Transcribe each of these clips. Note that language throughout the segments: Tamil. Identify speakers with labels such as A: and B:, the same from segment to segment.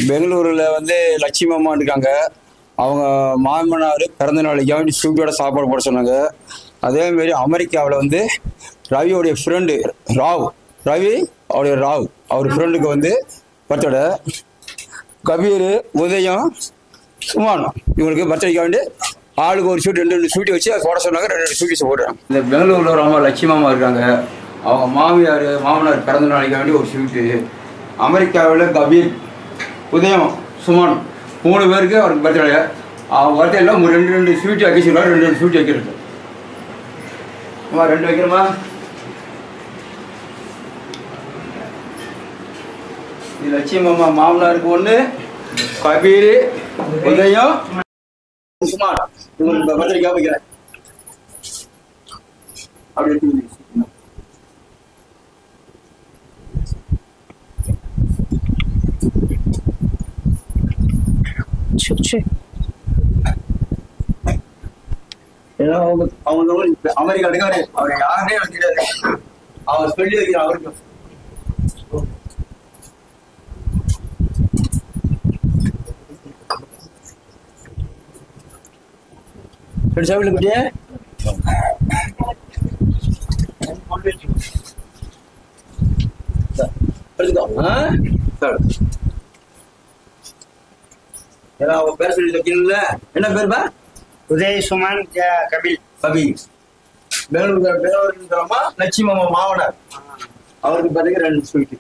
A: பெங்களூரில் வந்து லட்சுமி அம்மா இருக்காங்க. அவங்க மாமனார் பிறந்த நாளைக்கு ஸ்வீட்டோட சாப்பாடு போட சொன்னாங்க. அதேமாரி அமெரிக்காவில் வந்து ரவியோடைய ஃப்ரெண்டு ரவி அவர் ஃப்ரெண்டுக்கு வந்து பர்த்டே. கபீர், உதயம், சுமான் இவங்களுக்கு பர்த்டேக்கு வேண்டி ஆளுக்கு ஒரு ஸ்வீட் 2 ஸ்வீட் வச்சு போட சொன்னாங்க. 2 ஸ்வீட்ஸ் போடுறேன். இந்த பெங்களூரில் ஒரு அம்மா லட்சுமி அம்மா இருக்காங்க. அவங்க மாமனார் பிறந்த நாளைக்கு வேண்டி ஒரு ஸ்வீட்டு. அமெரிக்காவில் கபீர், உதயம், சுமான் 3 பேருக்கு அவருக்கு பர்த்டே. அவங்க பர்த்டேல 2 ஸ்வீட் வைக்க சொல்லுவாங்க. 2 ஸ்வீட் வைக்கிறது. அம்மா 2 வைக்கிறோமா? இது லட்சுமி அம்மா மாமனாருக்கு 1, கபீர், உதயம், சுமான் இவங்களுக்கு பர்த்டேக்காக வைக்கிறேன். அப்படி எடுத்து அமெரிக்கா இருக்காரு. அவர் யாருன்னே எனக்கு தெரியாது. அவர் சொல்லி வைக்கிற அவருக்கு சாப்பிட குட்டியே அவங்க பேர் சொல்லி வைக்கணும்ல. என்ன பேருப்பா?
B: உதய், சுமன், கபில்.
A: பெங்களூர் லட்சுமி அம்மா மாவனார் அவருக்கு பிறகு 2 ஸ்வீட்.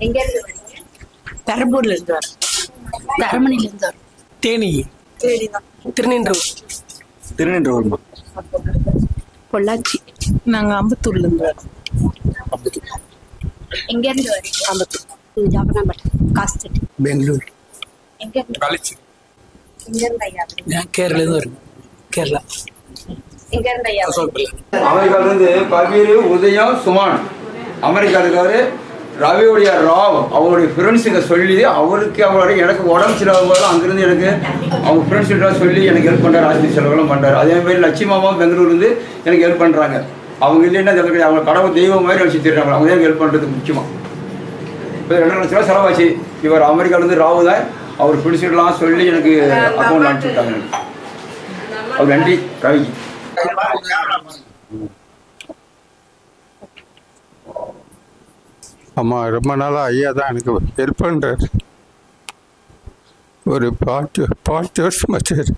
C: எங்க இருந்து வரீங்க? பெரம்பூர்ல இருந்து வரோம். தரமணில இருந்து வரோம்.
D: தேனி, திருநின்றவூர்,
C: பொள்ளாச்சி. நாங்க அம்பத்தூர்ல இருந்து வரோம். எங்க இருந்து வரீங்க? அம்பத்தூர், ஜாபனாபேட்டை, காஸ்டட்,
D: பெங்களூர்,
C: எங்க இருந்து?
D: காலேஜ்.
C: எங்க இருந்து ஐயா?
D: நான் கேரளா இருந்து வரேன். கேரளா.
C: எங்க இருந்து ஐயா?
A: அமெரிக்கால இருந்து கபீர், உதயம், சுமான். அமெரிக்காவில் இருக்காரு. ரவியுடைய ராவ் அவங்களுடைய ஃப்ரெண்ட்ஸுங்க சொல்லி அவருக்கு அவருடைய எனக்கு உடம்பு சரியாகும் போது அங்கேருந்து எனக்கு அவங்க ஃப்ரெண்ட்ஸ்கிட்ட சொல்லி எனக்கு ஹெல்ப் பண்ணுறாரு. ஆஸ்பத்திரி செலவெல்லாம் பண்ணுறாரு. அதேமாதிரி லட்சுமி மாமா பெங்களூர்லேருந்து எனக்கு ஹெல்ப் பண்ணுறாங்க. அவங்க இல்லைன்னா அவங்க கடவுள் தெய்வம் மாதிரி வச்சு தெரியுறாங்க. அவங்க தான் ஹெல்ப் பண்ணுறதுக்கு முக்கியமாக. இப்போ 2 லட்ச ரூபா செலவாச்சு. இவர் அமெரிக்காவிலேருந்து ராவு தான் அவர் ஃப்ரெண்ட்ஸ்கிட்டலாம் சொல்லி எனக்கு அக்கௌண்ட் அனுப்பிச்சு விட்டாங்க. அவர் நன்றி ரவிக்கு.
E: ஆமாம், ரொம்ப நாளாக ஐயா தான் எனக்கு ஹெல்ப் பண்ணுறாரு. ஒரு 5 வருஷமா சரி.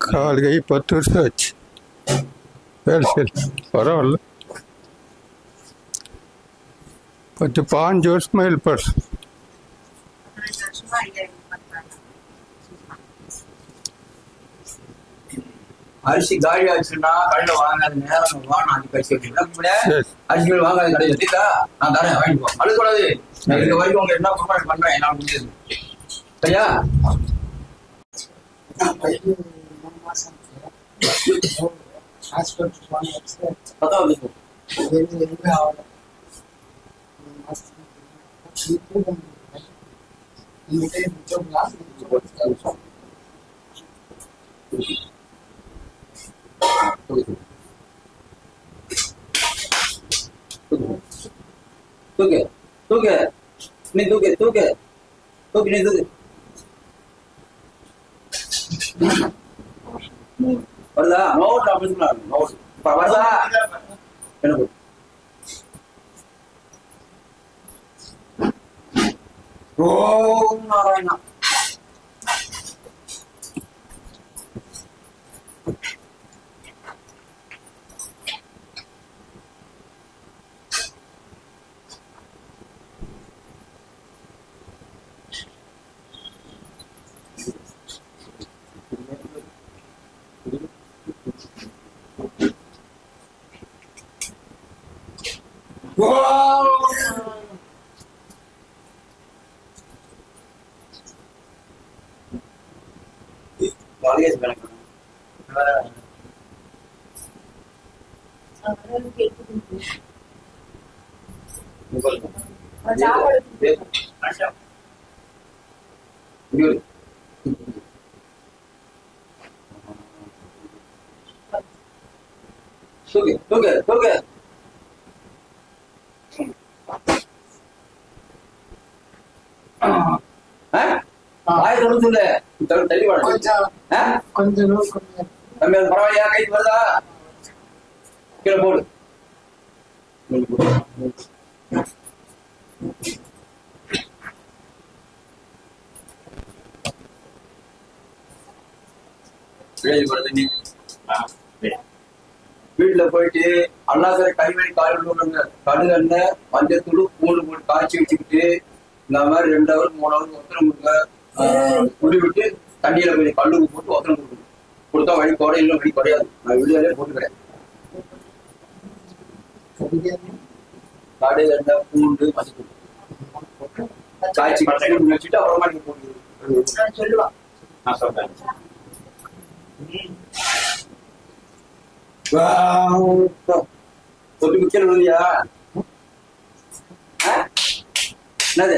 E: கால் கை 10 வருஷம் ஆச்சு. சரி பரவாயில்ல. 15 வருஷமா ஹெல்ப் பண்ணுறேன்.
A: அரிசி காலி ஆச்சுன்னா கடையில வாங்காத நேரம் வாங்க அரிசி வாங்காத கடையில தீட்டா நான் தரேன் வாங்கிப்போம். அழுக்கூடாது. நான் இருக்க வரைக்கும் உங்களுக்கு என்ன ப்ரொவைட் பண்றேன் என்னால முடிஞ்சது. சரியா? தூக்கு தூக்கு நீ தூக்கு தூக்கு தூக்கு நீ தூக்கு. வருதா? நோட் அப்படின்னு நோட் வருதா? எனக்கு ஓம் நாராயணா. பரவாயில்லையா? கை வருதா? கீழே போடு. வீட்டுல போயிட்டு அல்லாசரை கைவழி கால் கடுகண்ண மஞ்சத்தூள் பூண்டு போட்டு காய்ச்சி வச்சுக்கிட்டு இந்த மாதிரி 2 hour 3 hour ஒத்தரம் கொடுங்க. குடி விட்டு தண்ணியில கொஞ்சம் கல்லுக்கு போட்டு ஒத்தரம் கொடுக்கணும். கொடுத்தா வழி குறையில வழி குறையாது. நான் வீடியோலே போட்டுக்கிறேன். கடுகண்ண பூண்டு மஞ்சத்தூள் காய்ச்சி வச்சுட்டு அப்புறமா நீங்க போட்டு
B: சொல்லுவா. நான் சொல்றேன்.
A: தொட்டு முக்கியம் இல்லையா? என்னது?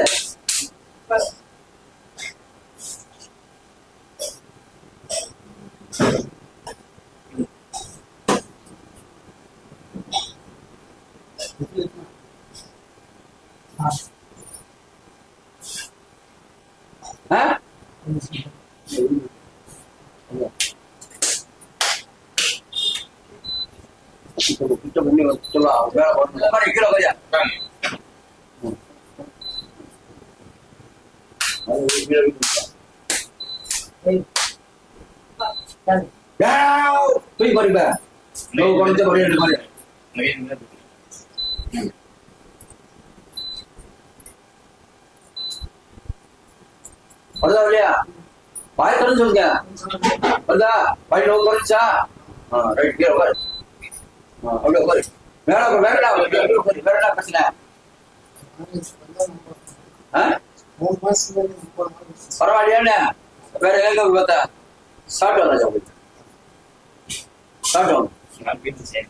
A: இல்லையா? பாயத்தோன்னு சொல்லுங்க. வருதா? பாய் நோக்கு குறைச்சா? ரைட், கீழே உட்காரு. அப்படியே உட்காரு. வேறடா பிரச்சனை. பரவாயில்லையாண்ணே? வேற எங்க பார்த்தா சாப்பிட்டு ராஜா சாப்பிட்டு
B: சரி.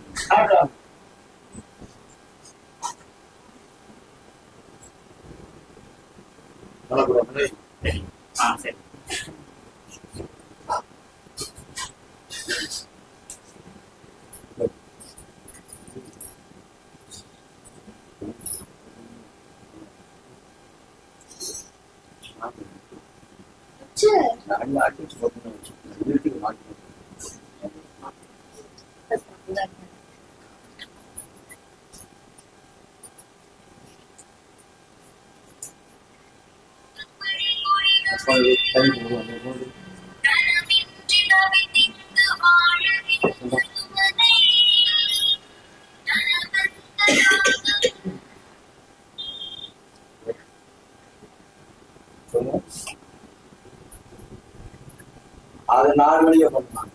A: அது 4 மணிக்கு பண்ணலாம்.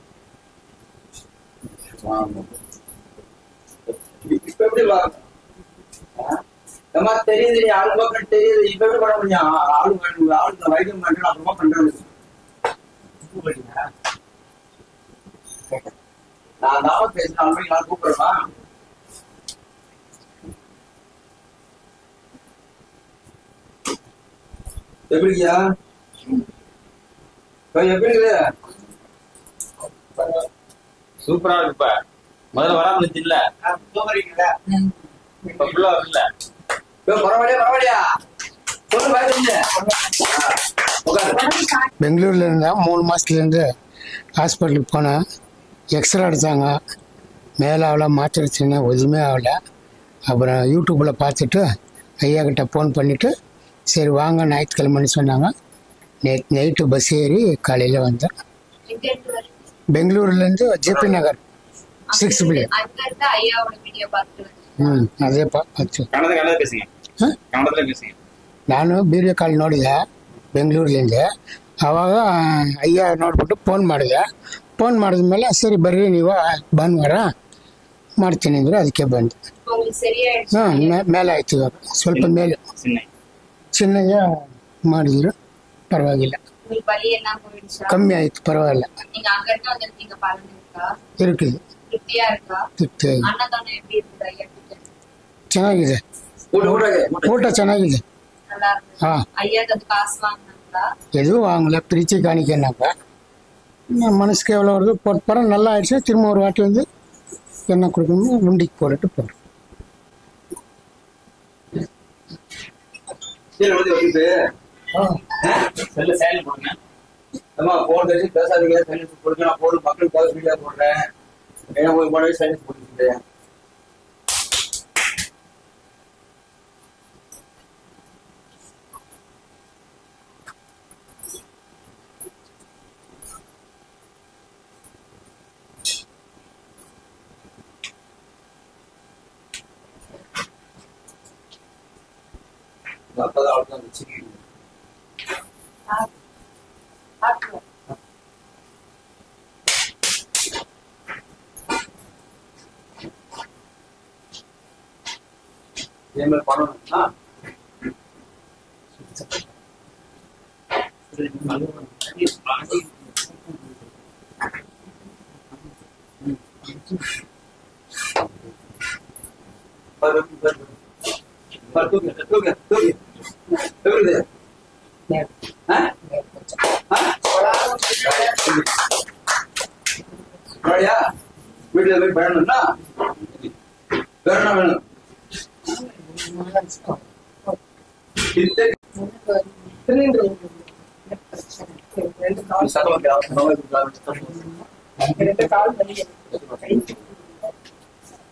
A: இப்ப எப்படி நம்ம தெரியுது, ஆளு பக்கம் தெரியுது. இப்ப எப்படி பண்ண முடியும்? ஆளுங்க வைத்தியம் பண்ண அப்புறமா பண்றது. நான் தான் பேசுறேன். 4 மணிக்கு நான் கூப்பிடுறேன். எப்படியா? எப்படி இருக்குது?
B: சூப்பரா இருக்குப்பா. முதல்ல வராம இல்ல இப்ப ஃபுல்லா இல்ல.
A: பரவாயில்லையா?
F: பெங்களூர்ல இருந்தா 3 மாசத்துல இருந்து ஹாஸ்பிட்டலுக்கு போனேன். எக்ஸ்ரே எடுத்தாங்க. மேலே ஆகல, மாத்திரை சின்ன எதுவுமே ஆகல. அப்புறம் யூடியூப்பில் பார்த்துட்டு ஐயா கிட்ட ஃபோன் பண்ணிவிட்டு சரி வாங்க ஞாயிற்றுக்கிழமைன்னு சொன்னாங்க. நேற்று நைட்டு பஸ் ஏறி காலையில் வந்தேன். பெங்களூர்லேருந்து ஜேபி நகர் 6 பில்லியன். ಅದೇಪ್ಪ ನಾನು ವಿಡಿಯೋ ಕಾಲ್ ನೋಡಿದೆ ಬೆಂಗಳೂರಿನಿಂದ. ಆವಾಗ ಅಯ್ಯ ನೋಡ್ಬಿಟ್ಟು ಫೋನ್ ಮಾಡಿದ್ಮೇಲೆ ಸರಿ ಬರ್ರಿ ನೀವು ಭಾನುವಾರ ಮಾಡ್ತೀನಿ ಅಂದರು. ಅದಕ್ಕೆ ಬಂದೆ. ಹಾಂ, ಮೇಲೆ ಆಯ್ತು. ಇವಾಗ ಸ್ವಲ್ಪ ಮೇಲೆ ಚಿನ್ನಯ್ಯ ಮಾಡಿದ್ರು, ಪರವಾಗಿಲ್ಲ, ಕಮ್ಮಿ ಆಯ್ತು, ಪರವಾಗಿಲ್ಲ. இருக்குது.
G: திருப்தியா இருக்கா?
F: ತಿರ್ತಿ
G: அன்னதானம் எப்படி இருக்கு ஐயா கிட்ட?
F: ಚೆನ್ನಾಗಿದೆ ಊಟ ಚೆನ್ನಾಗಿದೆ
G: நல்லா இருக்கு.
F: ஆ
G: ஐயாக்கு அது காசு வாங்கினாங்களா?
F: எதுவும் வாங்கல பிரித்து காணிக்கனாக்கா மனசுக்கு எவ்வளோ வருது போட்டு போகிறேன் நல்லா ஆயிடுச்சு திரும்ப ஒரு வாட்டி வந்து என்ன கொடுக்கணுமோ உண்டிக்கு போட்டுட்டு போகிறேன்
B: செல்ல சேலரி போடுங்க.
A: போன் பேசி பேசாதீங்க, சைலன்ஸ் போடுங்க. நான் போடு மக்களுக்காக வீடியோ போடுறேன். ஏன்னா போய் போனவே சைலன்ஸ் போட்டுக்கிட்டு அப்பதான் அவ்வளோதான் வச்சுக்கிட்டு இதே மாதிரி பண்ணணும்னா வீட்டுல போய் பயணம்னா வேற என்ன வேணும்?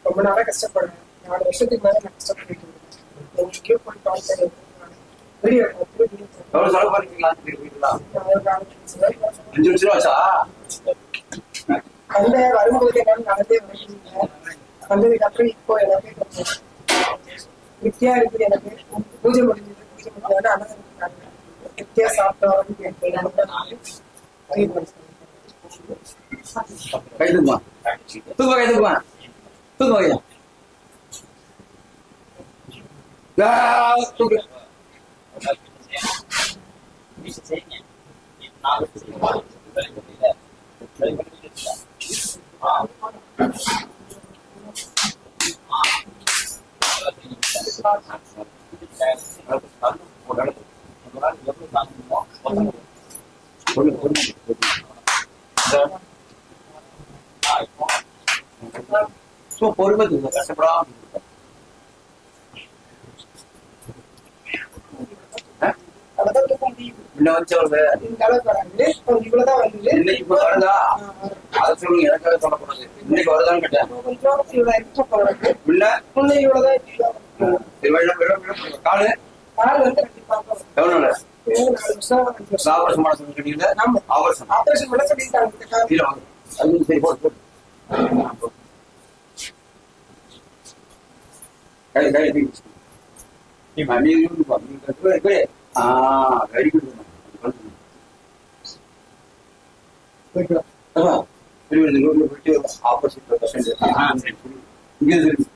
H: ரொம்ப நாளா கஷ்டப்படுறேன். 4 வருஷத்துக்கு மேல நான் கஷ்டப்பட்டு எங்கேயோ போய் கால் வீடியோ
A: எவ்வளவு செலவு பண்ணிருக்கீங்களா? 5 லட்ச ரூபா ஆச்சா?
H: அந்த வரும்போது என்னால நடந்தே வரல. வந்ததுக்கு அப்புறம் இப்போ எனக்கு கொஞ்சம் திருப்தியா இருக்குது. எனக்கு பூஜை முடிஞ்சது. பூஜை முடிஞ்சது அண்ணன் திருப்தியா சாப்பிட்டோம்.
A: கை தூக்குமா, தூக்குமா, கை தூக்குமா, தூக்குமா கையா. தூக்கு. பொறுமை கஷ்டப்படாம முன்ன வச்சவங்க
H: இவ்வளவுதான் வருது.
A: இன்னைக்கு இப்ப வருதா? அதை சொல்லுங்க, எனக்காக சொல்லக்கூடாது. இன்னைக்கு வருதான்னு கேட்டேன். முன்ன
H: இவ்வளவுதான்
A: காலு
H: கால் வந்து கண்டிப்பாக
A: எவ்வளவு நாள்?
H: 4 வருஷம் 5 வருஷம்
A: ஆபரேஷன் பண்ண சொல்லிட்டீங்க. ஆபரேஷன்
H: ஆபரேஷன் பண்ண சொல்லிட்டாங்க.
A: கீழே வாங்க. அது சரி, போட்டு போட்டு கை கை வெரி குட். ஆப்போசிட் இங்க இருக்கு.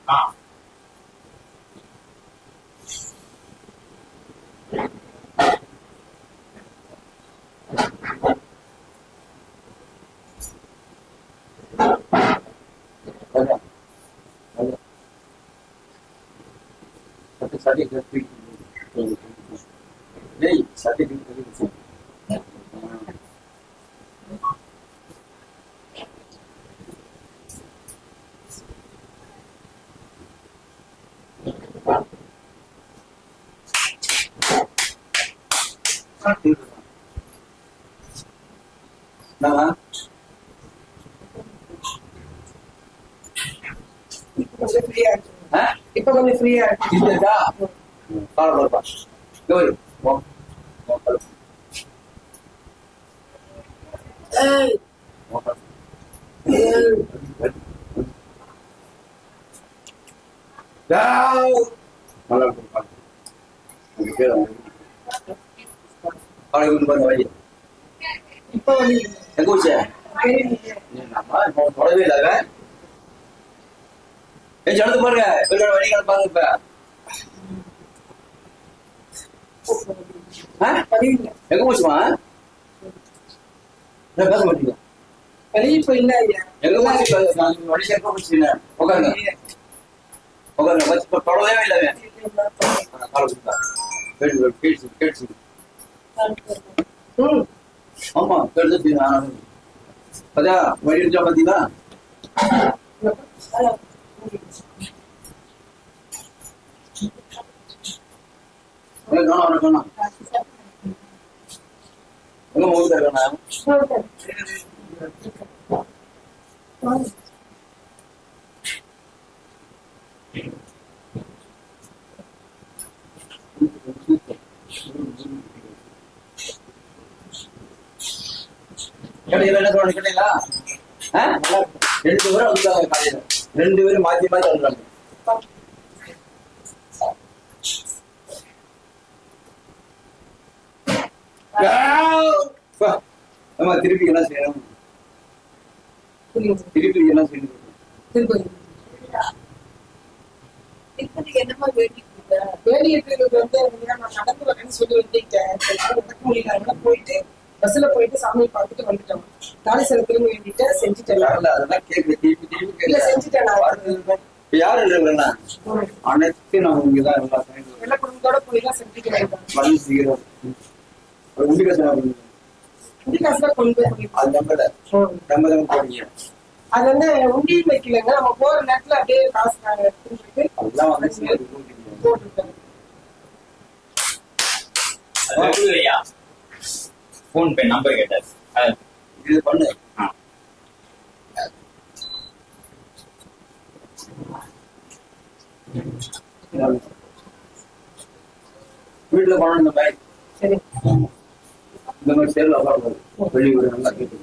H: கொஞ்சம் ஃப்ரீயா இருக்கு. இப்ப கொஞ்சம் ஃப்ரீயா இருக்கு. இப்ப வந்து
A: எங்க வச்ச தொடவே இல்லாத எடுத்து பாருங்க. வழிகளை பாருங்க. இப்ப எங்க போச்சுமா? பேச மாட்டீங்க.
H: வெளியே போயில ஐயா.
A: எங்க போச்சு நான் வழி சேர்க்க போச்சுனே உட்காருங்க உட்காருங்க வச்சு தொடவே இல்லை காலை கொடுத்தா கேட்டு கேட்டு ஆமா கேட்டு அதான் வழி இருக்கா பாத்தீங்களா காணும் எங்க மூணு தருவேண்ணா என்ன சொல்ல கேட்டீங்களா 2 பேரும் வந்துட்டாங்க காலையில 2 பேரும் மாத்தி மாத்தி வந்துட்டாங்க திருப்பி என்ன செய்யணும் திருப்பி என்ன செய்யணும்
H: இப்போதைக்கு என்னமா வேண்டிட்டு வந்து நான் நடந்து வரேன்னு சொல்லி வந்துட்டேன். நடக்க முடியல, அதனால போயிட்டு பஸ்ல போயிட்டு சாமியை பார்த்துட்டு வந்துட்டோம். தாலி செலுத்தணும் வேண்டிட்டு செஞ்சுட்டேன்.
A: அதெல்லாம் கேட்க
H: இல்ல செஞ்சுட்டேன்.
A: யாரு இல்லைன்னா அனைத்து நம்ம இங்கதான்
H: எல்லா குடும்பத்தோட போய் தான் செஞ்சுட்டு
A: வந்து சீக்கிரம் உண்டி
H: காசுல கொண்டு போய்
A: அது நம்பல போறீங்க
H: அது வந்து உண்டியும் வைக்கலங்க. நம்ம போற நேரத்துல அப்படியே காசு
A: அதெல்லாம் வந்து
H: போட்டுருக்கேன்.
B: போன் பே நம்பர் கேட்டார்
A: இது பண்ணு வீட்டுல போன இந்த மாதிரி
H: சரி
A: இந்த மாதிரி சேர்ல உட்காந்து வெளியூர் நல்லா கேட்டு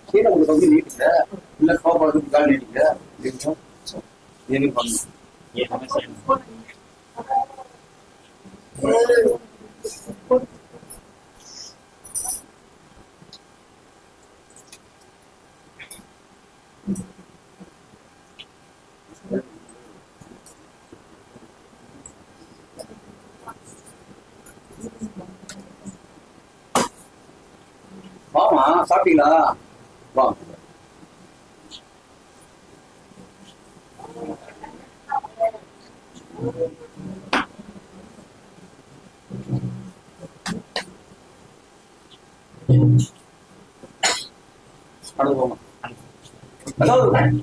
A: கீழே ஒரு பகுதி நீட்டுங்க இல்ல கோபாடு கால் நீட்டுங்க என்ன பண்ணணும் வாமா சாப்பிட்டீங்களா வா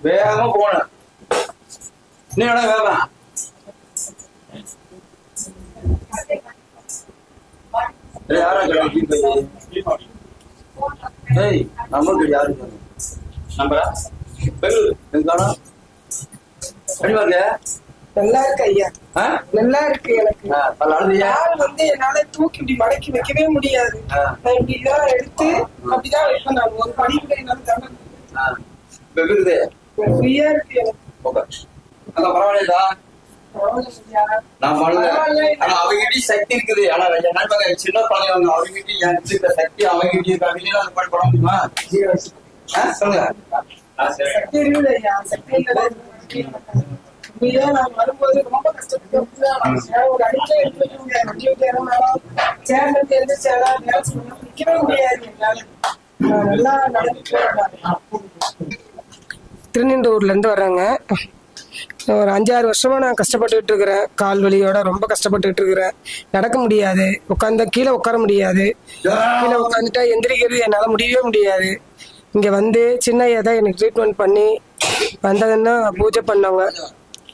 A: வேகமா போன நீ வேகமா யாரா ஏய் நம்பர் யாரு
B: நம்பரா
A: பெங்களூர் அடிவாங்க
H: நல்லா இருக்கு ஐயா. நல்லா இருக்கு. எனக்கு யார் வந்து என்னால தூக்கி இப்படி மடக்கி வைக்கவே முடியாது. நான் இப்படிதான் எடுத்து அப்படிதான் வைப்பேன். நான் ஒரு படிப்பு என்னால ஃப்ரீயா இருக்கு எனக்கு.
A: பரவாயில்லடா நான் அவங்ககிட்ட சக்தி இருக்குது. ஆனா சின்ன பழையவங்க அவங்ககிட்ட சக்தி அவங்ககிட்ட இருக்காங்க. அந்த பாட்டு போட முடியுமா சொல்லுங்க.
H: சக்தி இருக்குது ஐயா. சக்தி இல்லை நான் வரும்போது ரொம்ப கஷ்டப்பட்டு ஒரு அடிக்கல எடுத்துட்டு சேர்ல இருந்து நிக்கவே முடியாது என்னால. நல்லா நடந்துட்டு திருநெண்டூர்ல இருந்து வர்றாங்க. ஒரு 5-6 வருஷமா நான் கஷ்டப்பட்டுக்கிட்டு இருக்கிறேன். கால் வலியோட ரொம்ப கஷ்டப்பட்டுக்கிட்டு இருக்கிறேன். நடக்க முடியாது, உட்காந்தா கீழே உட்கார முடியாது, கீழே உட்காந்துட்டா எந்திரிக்கிறது என்னால் முடியவே முடியாது. இங்கே வந்து சின்ன ஐயா தான் எனக்கு ட்ரீட்மெண்ட் பண்ணி வந்ததுன்னா பூஜை பண்ணவங்க.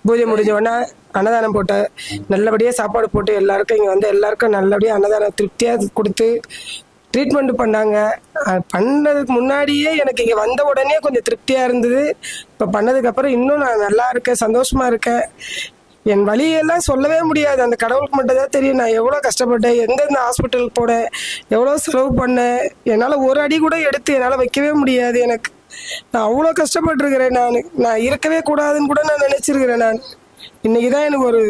H: பூஜை முடிஞ்ச உடனே அன்னதானம் போட்டு நல்லபடியாக சாப்பாடு போட்டு எல்லாருக்கும் இங்கே வந்து எல்லாருக்கும் நல்லபடியாக அன்னதானம் திருப்தியாக கொடுத்து ட்ரீட்மெண்ட் பண்ணாங்க. பண்ணதுக்கு முன்னாடியே எனக்கு இங்கே வந்த உடனே கொஞ்சம் திருப்தியாக இருந்தது. இப்போ பண்ணதுக்கப்புறம் இன்னும் நான் நல்லா இருக்கேன், சந்தோஷமாக இருக்கேன். என் வழியெல்லாம் சொல்லவே முடியாது. அந்த கடவுளுக்கு மட்டும் தான் தெரியும் நான் எவ்வளோ கஷ்டப்பட்டேன், எங்கேருந்து ஹாஸ்பிட்டலுக்கு போனேன், எவ்வளோ செலவு பண்ணேன். என்னால் ஒரு அடி கூட எடுத்து என்னால் வைக்கவே முடியாது. எனக்கு நான் அவ்வளோ கஷ்டப்பட்டுருக்கிறேன். நான் இருக்கவே கூடாதுன்னு கூட நான் நினச்சிருக்கிறேன். நான் இன்னைக்கு தான் எனக்கு ஒரு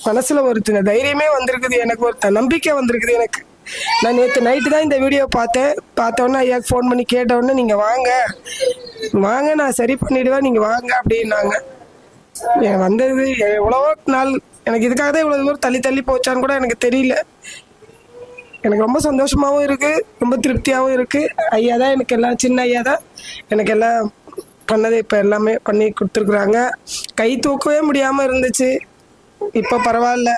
H: மனசில் ஒரு தைரியமே வந்திருக்குது, எனக்கு ஒரு நம்பிக்கை வந்திருக்குது எனக்கு. நான் நேற்று நைட்டு தான் இந்த வீடியோ பார்த்தோன்னே ஐயாவுக்கு ஃபோன் பண்ணி கேட்டவுடனே நீங்கள் வாங்க நான் சரி பண்ணிவிடுவேன், நீங்கள் வாங்க அப்படின்னாங்க. வந்தது எவ்வளவோ நாள் எனக்கு இதுக்காக தான் இவ்வளோ தூரம் தள்ளி போச்சான்னு கூட எனக்கு தெரியல. எனக்கு ரொம்ப சந்தோஷமாகவும் இருக்கு, ரொம்ப திருப்தியாகவும் இருக்கு. ஐயா தான் எனக்கு எல்லாம், சின்ன ஐயா தான் எனக்கு எல்லாம் பண்ணது. இப்போ எல்லாமே பண்ணி கொடுத்துருக்குறாங்க. கை தூக்கவே முடியாமல் இருந்துச்சு, இப்போ பரவாயில்ல.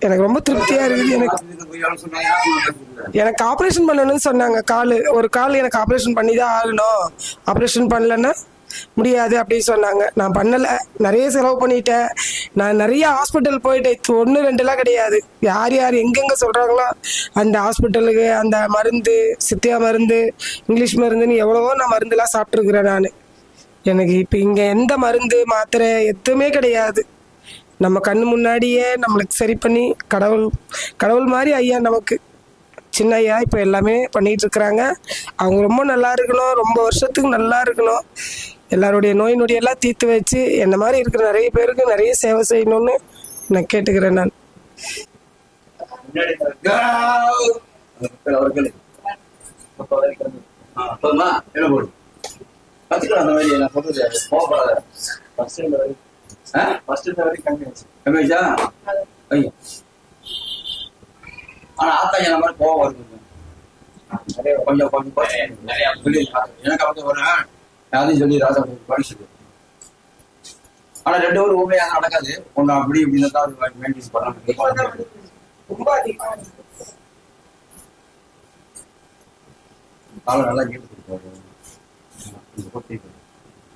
H: எனக்கு ரொம்ப திருப்தியா இருக்குது. எனக்கு ஆப்ரேஷன் பண்ணணும்னு சொன்னாங்க. ஒரு கால் எனக்கு ஆப்ரேஷன் பண்ணி தான் ஆகணும், ஆப்ரேஷன் பண்ணலன்னா முடியாது அப்படின்னு சொன்னாங்க. நான் பண்ணலை, நிறைய செலவு பண்ணிட்டேன். நான் நிறைய ஹாஸ்பிட்டல் போயிட்டேன், 1 2 கிடையாது. யார் யார் எங்கெங்கே சொல்கிறாங்களோ அந்த ஹாஸ்பிட்டலுக்கு அந்த மருந்து, சித்தியா மருந்து, இங்கிலீஷ் மருந்துன்னு எவ்வளவோ நான் மருந்துலாம் சாப்பிட்ருக்குறேன் நான். எனக்கு இப்போ இங்கே எந்த மருந்து மாத்திரை எதுவுமே கிடையாது. நம்ம கண்ணு முன்னாடியே நம்மளுக்கு சரி பண்ணி கடவுள் மாதிரி ஐயா நமக்கு சின்ன ஐயா இப்போ எல்லாமே பண்ணிட்டு இருக்கிறாங்க. அவங்க ரொம்ப நல்லா இருக்கணும், ரொம்ப வருஷத்துக்கு நல்லா இருக்கணும். எல்லாருடைய நோய் நொடியெல்லாம் தீர்த்து வச்சு என்ன மாதிரி இருக்கிற நிறைய பேருக்கு நிறைய சேவை செய்யணும்னு நான் கேட்டுக்கிறேன். நான்
A: ஆனா ஆத்தாங்க அந்த மாதிரி கோவம் வருது கொஞ்சம் எனக்கு அப்படி வரேன் யாரையும் சொல்லி ராஜா படிச்சுது. ஆனா 2 பேரும் உண்மையாக நடக்காது. ஒண்ணு அப்படி இப்படின்னு தான் மெயின்டைன் பண்ணாங்க. காலம் நல்லா கேட்டு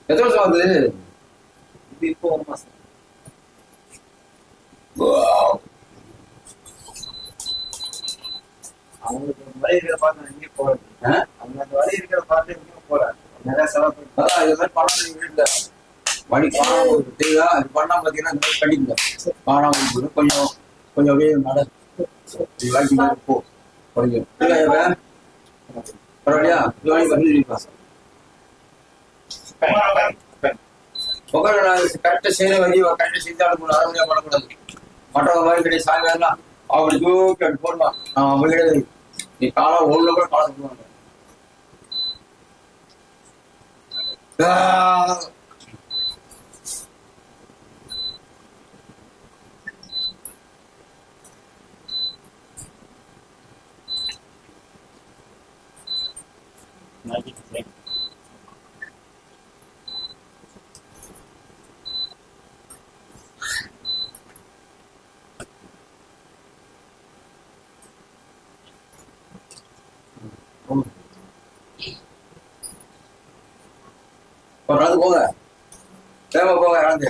A: எத்தனை வருஷம் வந்து இப்போ 1 மாசம். அவங்களுக்கு வழி இருக்கிற பார்த்து எங்கேயும் போறது, அவங்க அந்த வழி இருக்கிற பார்த்து எங்கேயும் போறாங்க. நிறைய செலவு அதான் இது மாதிரி பணம் நீங்க வீட்டுல வழி காணாம தெரியுதா? இது பண்ணா பாத்தீங்கன்னா இந்த மாதிரி கண்டிப்பா காணாம கொஞ்சம் கொஞ்சம் அப்படியே நடக்கும் போ கொஞ்சம் பரவாயில்லையா? இது வழி பண்ணிருக்கா கரெக்டா செய்யற வழி கரெக்டா செஞ்சாலும் கூட அறுவடையா பண்ணக்கூடாது. மற்றவங்க மாதிரி கிடையாது. சாயங்காலம் அப்படி தூக்கி அப்படி போடலாம். அப்படி கிடையாது. நீ காலம் ஒண்ணு கூட காலம் சொல்லுவாங்க. நடந்து போங்க, வேகமா போங்க, நடந்து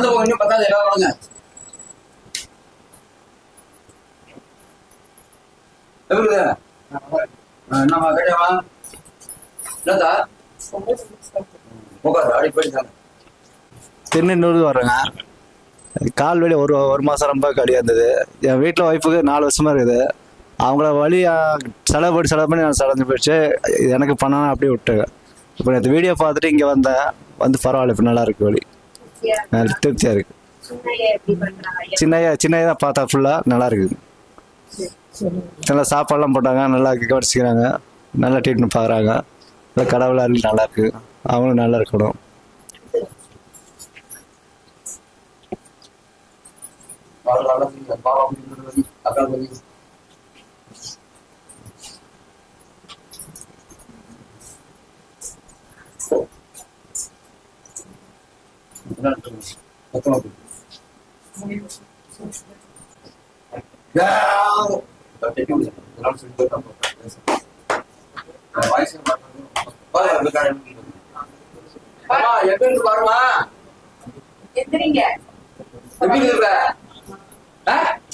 A: போங்க. இன்னும் 10வது எல்லாம் வாங்க. எப்படி என்னம்மா கேட்டவா என்னதா உட்காரு அடி போயிட்டாங்க.
D: திருநெல்வேலி வர்றேங்க. கால் வலி ஒரு மாதம் ரொம்ப கடியாக இருந்தது. என் வீட்டில் ஒய்ஃபுக்கு 4 வருஷமா இருக்குது. அவங்கள வழி செலவு பண்ணி நான் செலவு போயிடுச்சு. எனக்கு பண்ணணும் அப்படியே விட்டுங்க. இப்போ நேற்று வீடியோ பார்த்துட்டு இங்கே வந்து பரவாயில்ல, இப்போ நல்லா இருக்கு, வழி திருப்தியாக இருக்கு. சின்ன தான் பார்த்தா ஃபுல்லாக நல்லா இருக்குது. நல்லா சாப்பாடுலாம் போட்டாங்க, நல்லா கவனிச்சிக்கிறாங்க, நல்லா ட்ரீட்மெண்ட் பார்க்குறாங்க. நல்லா கடவுள் அருள் நல்லா இருக்கு. அவங்களும் நல்லா இருக்கணும்.
A: பாருமா
G: எந்திரிங்க
A: எப்படி இருக்க?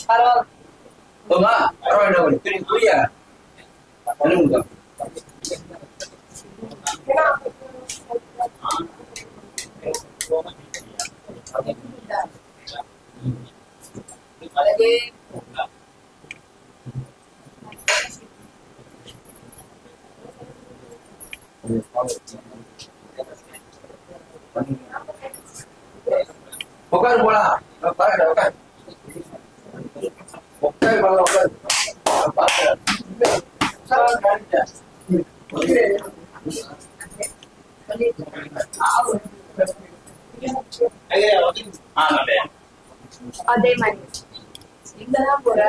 G: பரவாயில்ல
A: பரவாயில்ல புரியா
G: அழகு
A: உட்காரு போலாம். உட்காரு உட்காரு உட்காரு
G: அதே மாதிரி எங்கதான் போற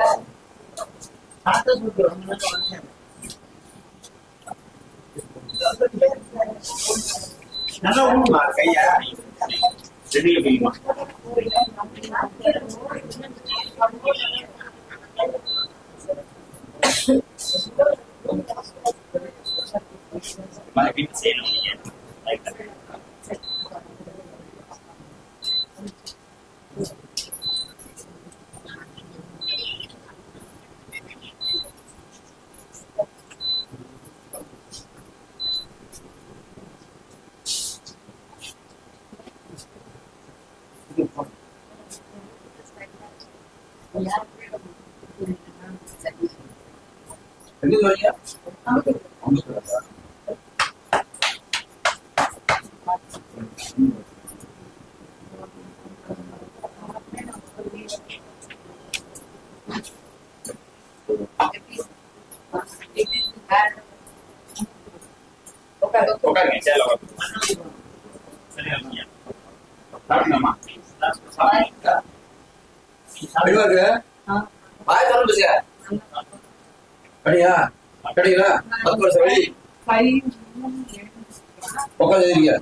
B: நல்லா ஊமா கையா செடியில போய்மா வீட்டு செய்யணும் உட்காருங்க சேல சாப்பிடலாமா
A: பாய் தரம்புங்க அப்படியா கிடைக்கல 10 வருஷம் வழி உட்காந்துருக்கீங்க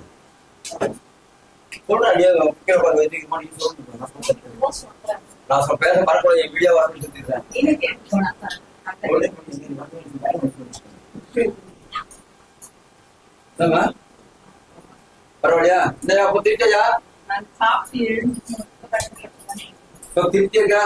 A: சொல்றேன் அடியா கீழே உட்காந்து வச்சுக்க மாட்டேங்குது நான் சொல்ல பேச வரக்கூடாது என் வீடியோ வரணும்னு சொல்லிடுறேன் பரவாயில்லையா இந்த அப்போ திருச்சியா திருச்சி இருக்கா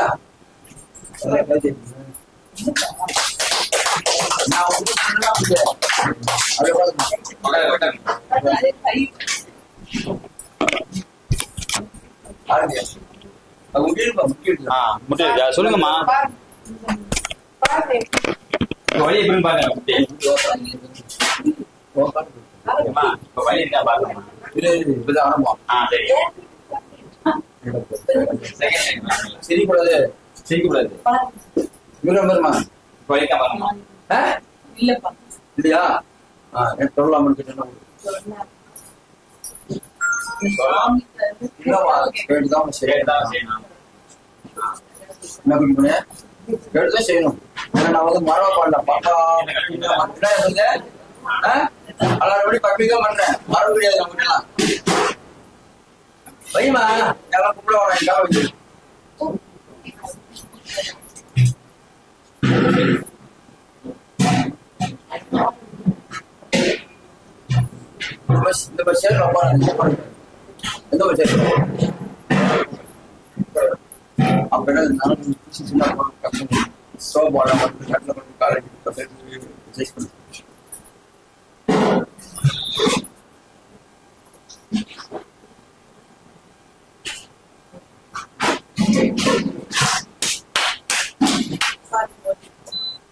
B: சொல்லுங்கம்மா வழி எப்படின்னு பாருங்க வழி இருக்கா பாருங்கம்மா
A: சிரிக்கூடாது சிரிக்கக்கூடாது பெருமா
B: வழிக்கா பாருங்கம்மா
A: இல்லையா சொல்லலாம்னு கேட்டேன் கேட்டுதான் செய்யணும் என்ன பண்ண கேட்டுதான் செய்யணும் நான் வந்து மரவா பாடல பாப்பா எல்லாரும் பப்ளிக்கா பண்றேன் மரம் கிடையாது நம்ம வைமா யாரும் கூப்பிட வரேன் எல்லாம் வச்சு இந்த பஸ் ரொம்ப எந்த பஸ் அப்படின்னா சோபாட காலேஜ்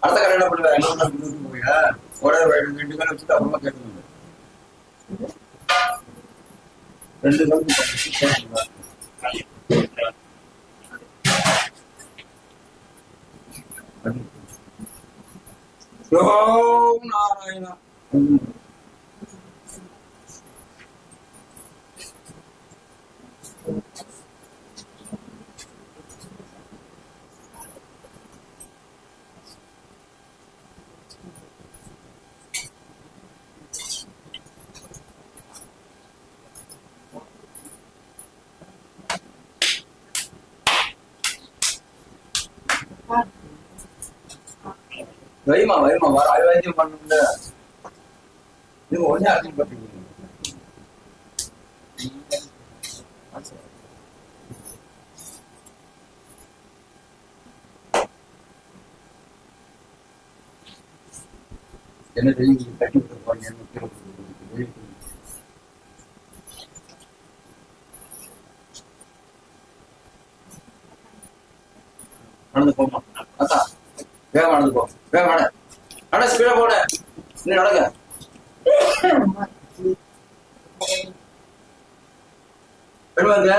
A: அடுத்த கடை என்ன பண்ணுவேன் ஒரே 2 காலம் வச்சுட்டு அப்புறமா கேட்டு ரெண்டு நாராயணா வைமா வர ஆய்வாய்க்கும் பண்ண நீங்க ஒண்ணே அர்த்தம் பண்றீங்க என்ன தெரியும் கட்டி போறீங்க நடந்து போமா அத்தா வேக நடந்து போ வேக நட ஸ்பீடா போன இன்னும் நடங்க பெருமாங்க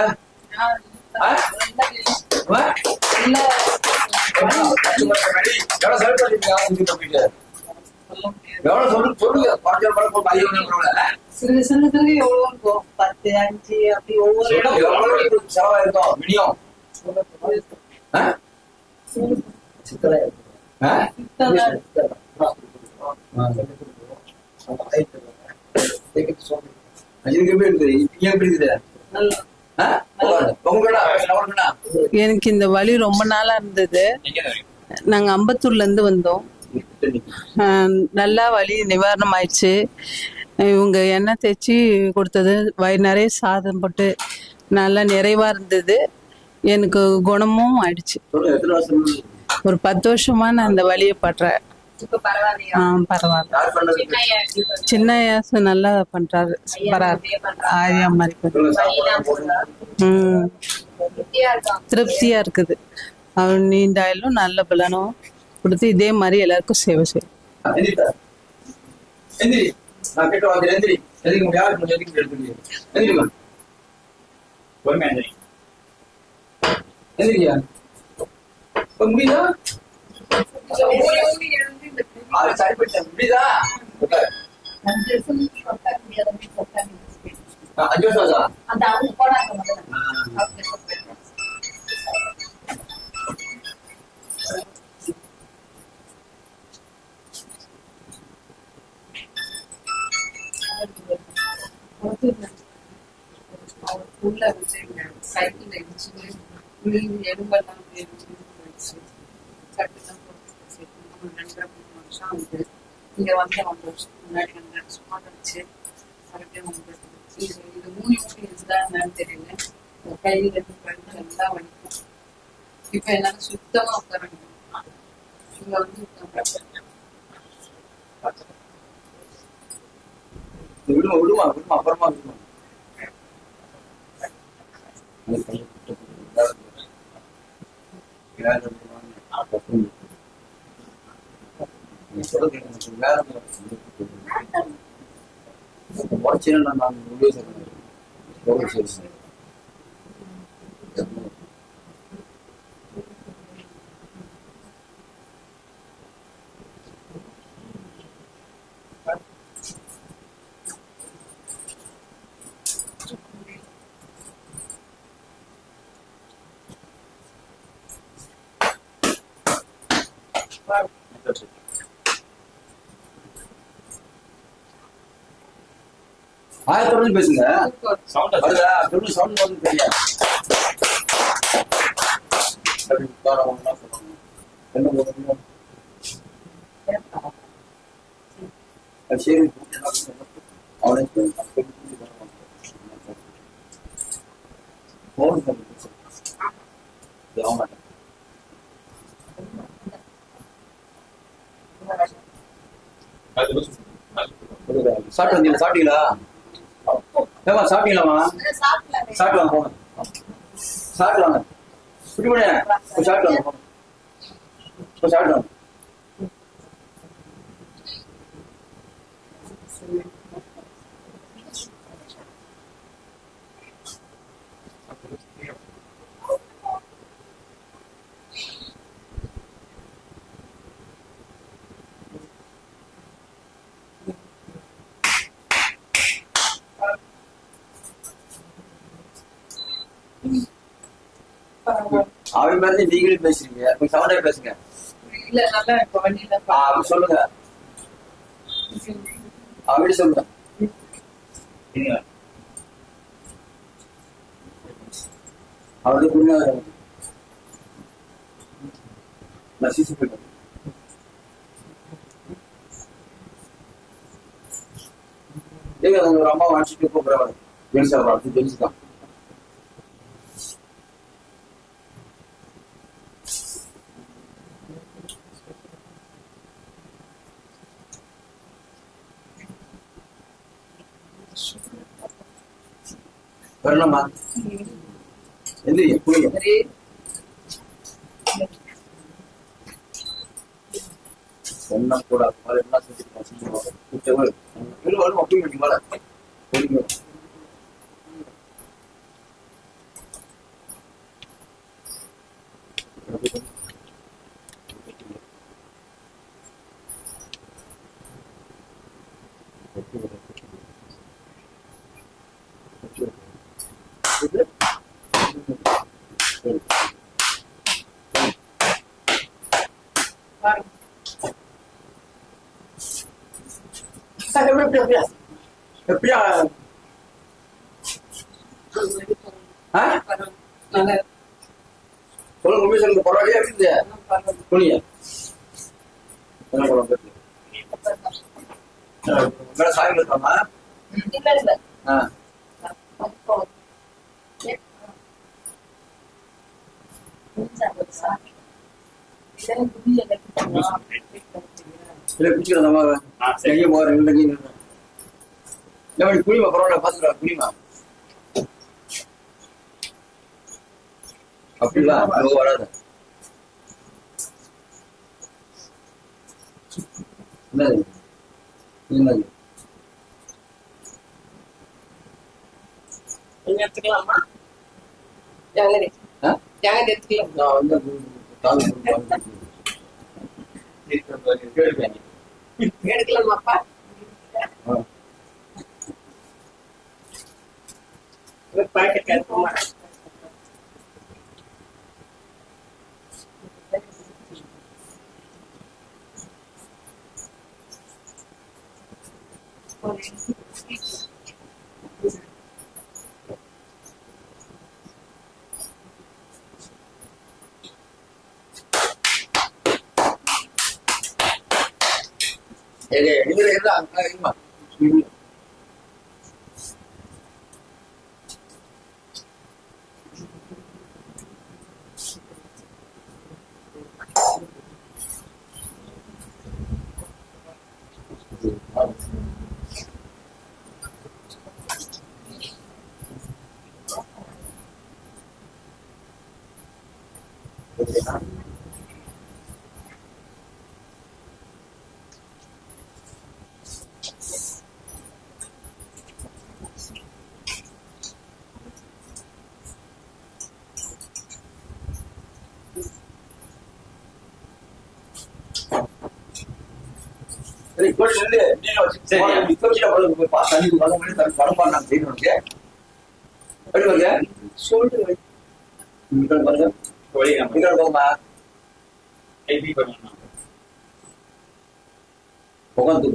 A: எவ்வளவு செலவு பண்ணிருக்கீங்க எவ்வளவு சொல்லுங்க கொஞ்சம் பழக்கம்
G: சிறுகு எவ்வளவு இருக்கும் 10, 5 அப்படி ஒவ்வொரு
A: எவ்வளவு செலவா இருக்கும் மினிமம் சிக்கலா இதுக்கு எப்படி இருக்குது? இப்ப எப்படி இருக்குது?
G: எனக்கு இந்த வலி ரொம்ப நாளா இருந்தது. நாங்க அம்பத்தூர்ல இருந்து வந்தோம். நல்லா வலி நிவாரணம் ஆயிடுச்சு. இவங்க எண்ணெய் தேய்ச்சி கொடுத்தது, வயிறு நிறைய சாதம் போட்டு நல்லா நிறைவா இருந்தது. எனக்கு குணமும் ஆயிடுச்சு. ஒரு 10 வருஷமா நான் இந்த வலியை படுறேன். பரவாயில்ல. சின்ன வயசு நல்லா பண்றாரு. ஆரியா மாதிரி திருப்தியா இருக்குது. அவர் நீண்ட ஆயிலும் நல்ல பலனும் கொடுத்து இதே மாதிரி எல்லாருக்கும் சேவை செய்யும்.
A: முடியுதா? முடியுதா? 5 வருஷம்
I: உள்ள வந்து சைக்கிள் இடிச்சு எலும்பெல்லாம் கட்டுதான் போட்டு 2-3 வருஷம் ஆகுது. இங்க வந்து 1 வருஷத்துக்கு முன்னாடி வந்து சும்மா கழிச்சு மறுபடியும் வந்து இது மூணு இதுதான் என்னன்னு தெரியல. கையில கழுத்து எல்லாம் வலிக்கும். இப்ப என்னால சுத்தமா உட்கார முடியும். இங்க வந்து
A: விடுமா அப்புறமா விடுமா. தொடர்ந்து பேசுங்க. சவுண்ட் வந்து தெரியாது. சரி சாப்பிட்டீங்களா? ஏமா சாப்பிட்டீங்களாமா? சாப்பிடலாம் போங்க. சாப்பிடலாங்க. குட்டி மணி சாப்பிடலாம் போங்க. சாப்பிடலாம். அவன் மாதிரி நீங்களும் பேசுறீங்க. கொஞ்சம் சவுண்டா பேசுங்க.
I: இல்ல நல்லா இப்ப வண்டியில
A: அப்படி சொல்லுங்க. அப்படி சொல்லுங்க. அவருக்கு புரியாத நசிச்சு போயிட்டு நீங்க ஒரு அம்மா வாங்கிட்டு கூப்பிடுறாங்க. ஜென்ஸ் ஜென்ஸ் தான். வரணுமா? எந்திரி புரியுங்க. என்ன கூட என்ன செஞ்சுருக்கோம்
I: பாருங்க.
A: எப்படியா
I: நல்லா
A: சொல்லுங்க உண்மை சொல்லுங்க பரவாயில்லையா இருக்குது துணியா என்ன குழம்பு மேல சாயம் இருக்காமா
I: இல்ல இல்ல
A: இல்ல குடிச்சுக்கிறேன் நம்ம எங்கேயும் போறேன் இல்லை குடிமா பரவாயில்ல பாத்துக்கிறேன் குடிமா அப்படிலாம் அது வராது என்னது என்னது
I: நீங்க எடுத்துக்கலாமா ஜாங்கிரி ஜாங்கிரி எடுத்துக்கலாம்
A: நான் வந்து
I: எடுக்கலாமாப்பா பாக்கெட் எடுப்போமா
A: இருமா சரி கோயில் இருந்து நீங்க வச்சு கோச்சில போய் பா தண்ணி வர மாதிரி படம் பண்ணாங்க செய்யணும்க்கு எப்படி வருங்க சொல்லுங்க இங்க பாருங்க கோயில் இங்க போமா
B: எப்படி பண்ணலாம்
A: உட்காந்து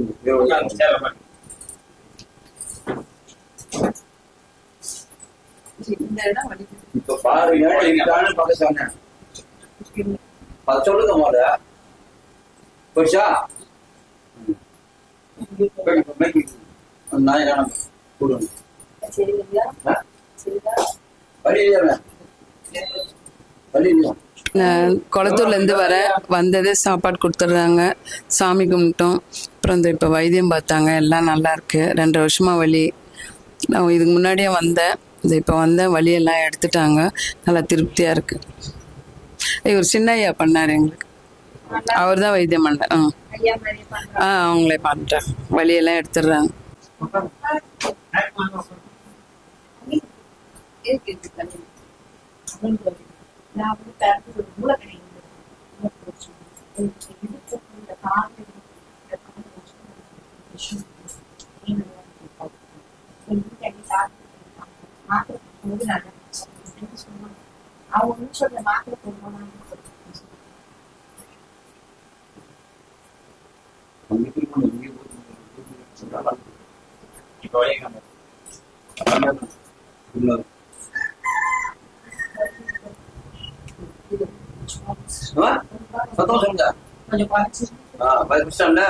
I: இந்த இடம் வலிக்குது
A: இப்ப பாருங்க இதுதானு பார்க்க சொன்னேன் அது சொல்லுங்க மோத போச்சா நாய் காண கொடுங்க
I: சரிங்களா சரிங்களா
A: வழி இல்லையா வழி இல்லையா
G: குளத்தூர்லேருந்து வந்ததே சாப்பாடு கொடுத்துட்றாங்க, சாமி கும்பிட்டோம். அப்புறம் இந்த இப்போ வைத்தியம் பார்த்தாங்க, எல்லாம் நல்லா இருக்கு. 2.5 வருஷமாக வலி. நான் இதுக்கு முன்னாடியே வந்தேன், இந்த இப்போ வந்தேன், வலியெல்லாம் எடுத்துட்டாங்க, நல்லா திருப்தியாக இருக்கு. இவர் சின்ன ஐயா பண்ணார் எங்களுக்கு, அவர் தான் வைத்தியம் பண்ணார். அவங்களே பண்ணுறாங்க, வலியெல்லாம் எடுத்துடுறாங்க.
I: நான் வந்து பிறந்து ஒரு மூளை கிடையாது அவங்க ஒன்றும் சொல்ற மாத்திரை போடுவாங்க.
A: சத்தம் சொல்லுங்க.
I: கொஞ்சம் குறைச்சி
A: 10 நிமிஷம்ல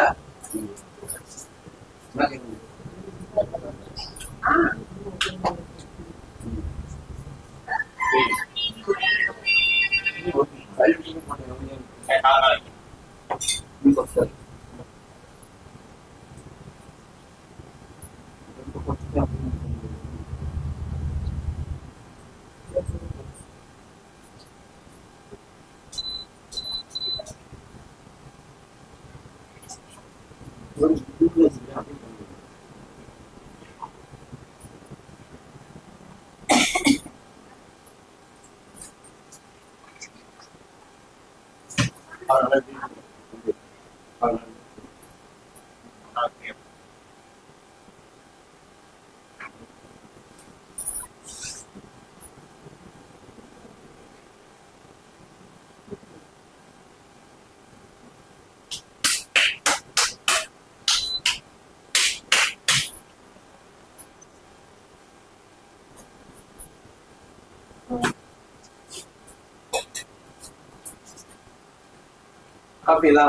A: அப்படிங்களா?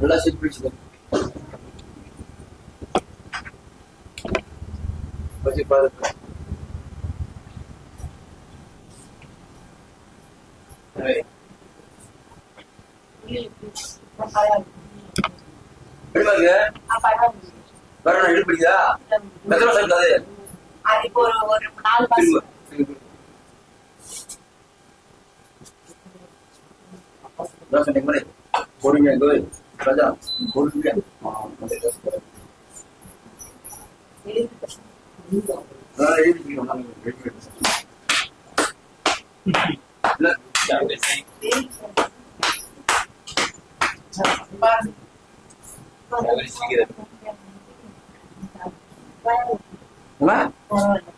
A: நல்லா செட் பிடிச்சது வச்சு பாருங்க. பிடிக்குதா? எத்தனை வருஷம் இருக்காது? பொறுமையா ராஜா பொறுமையா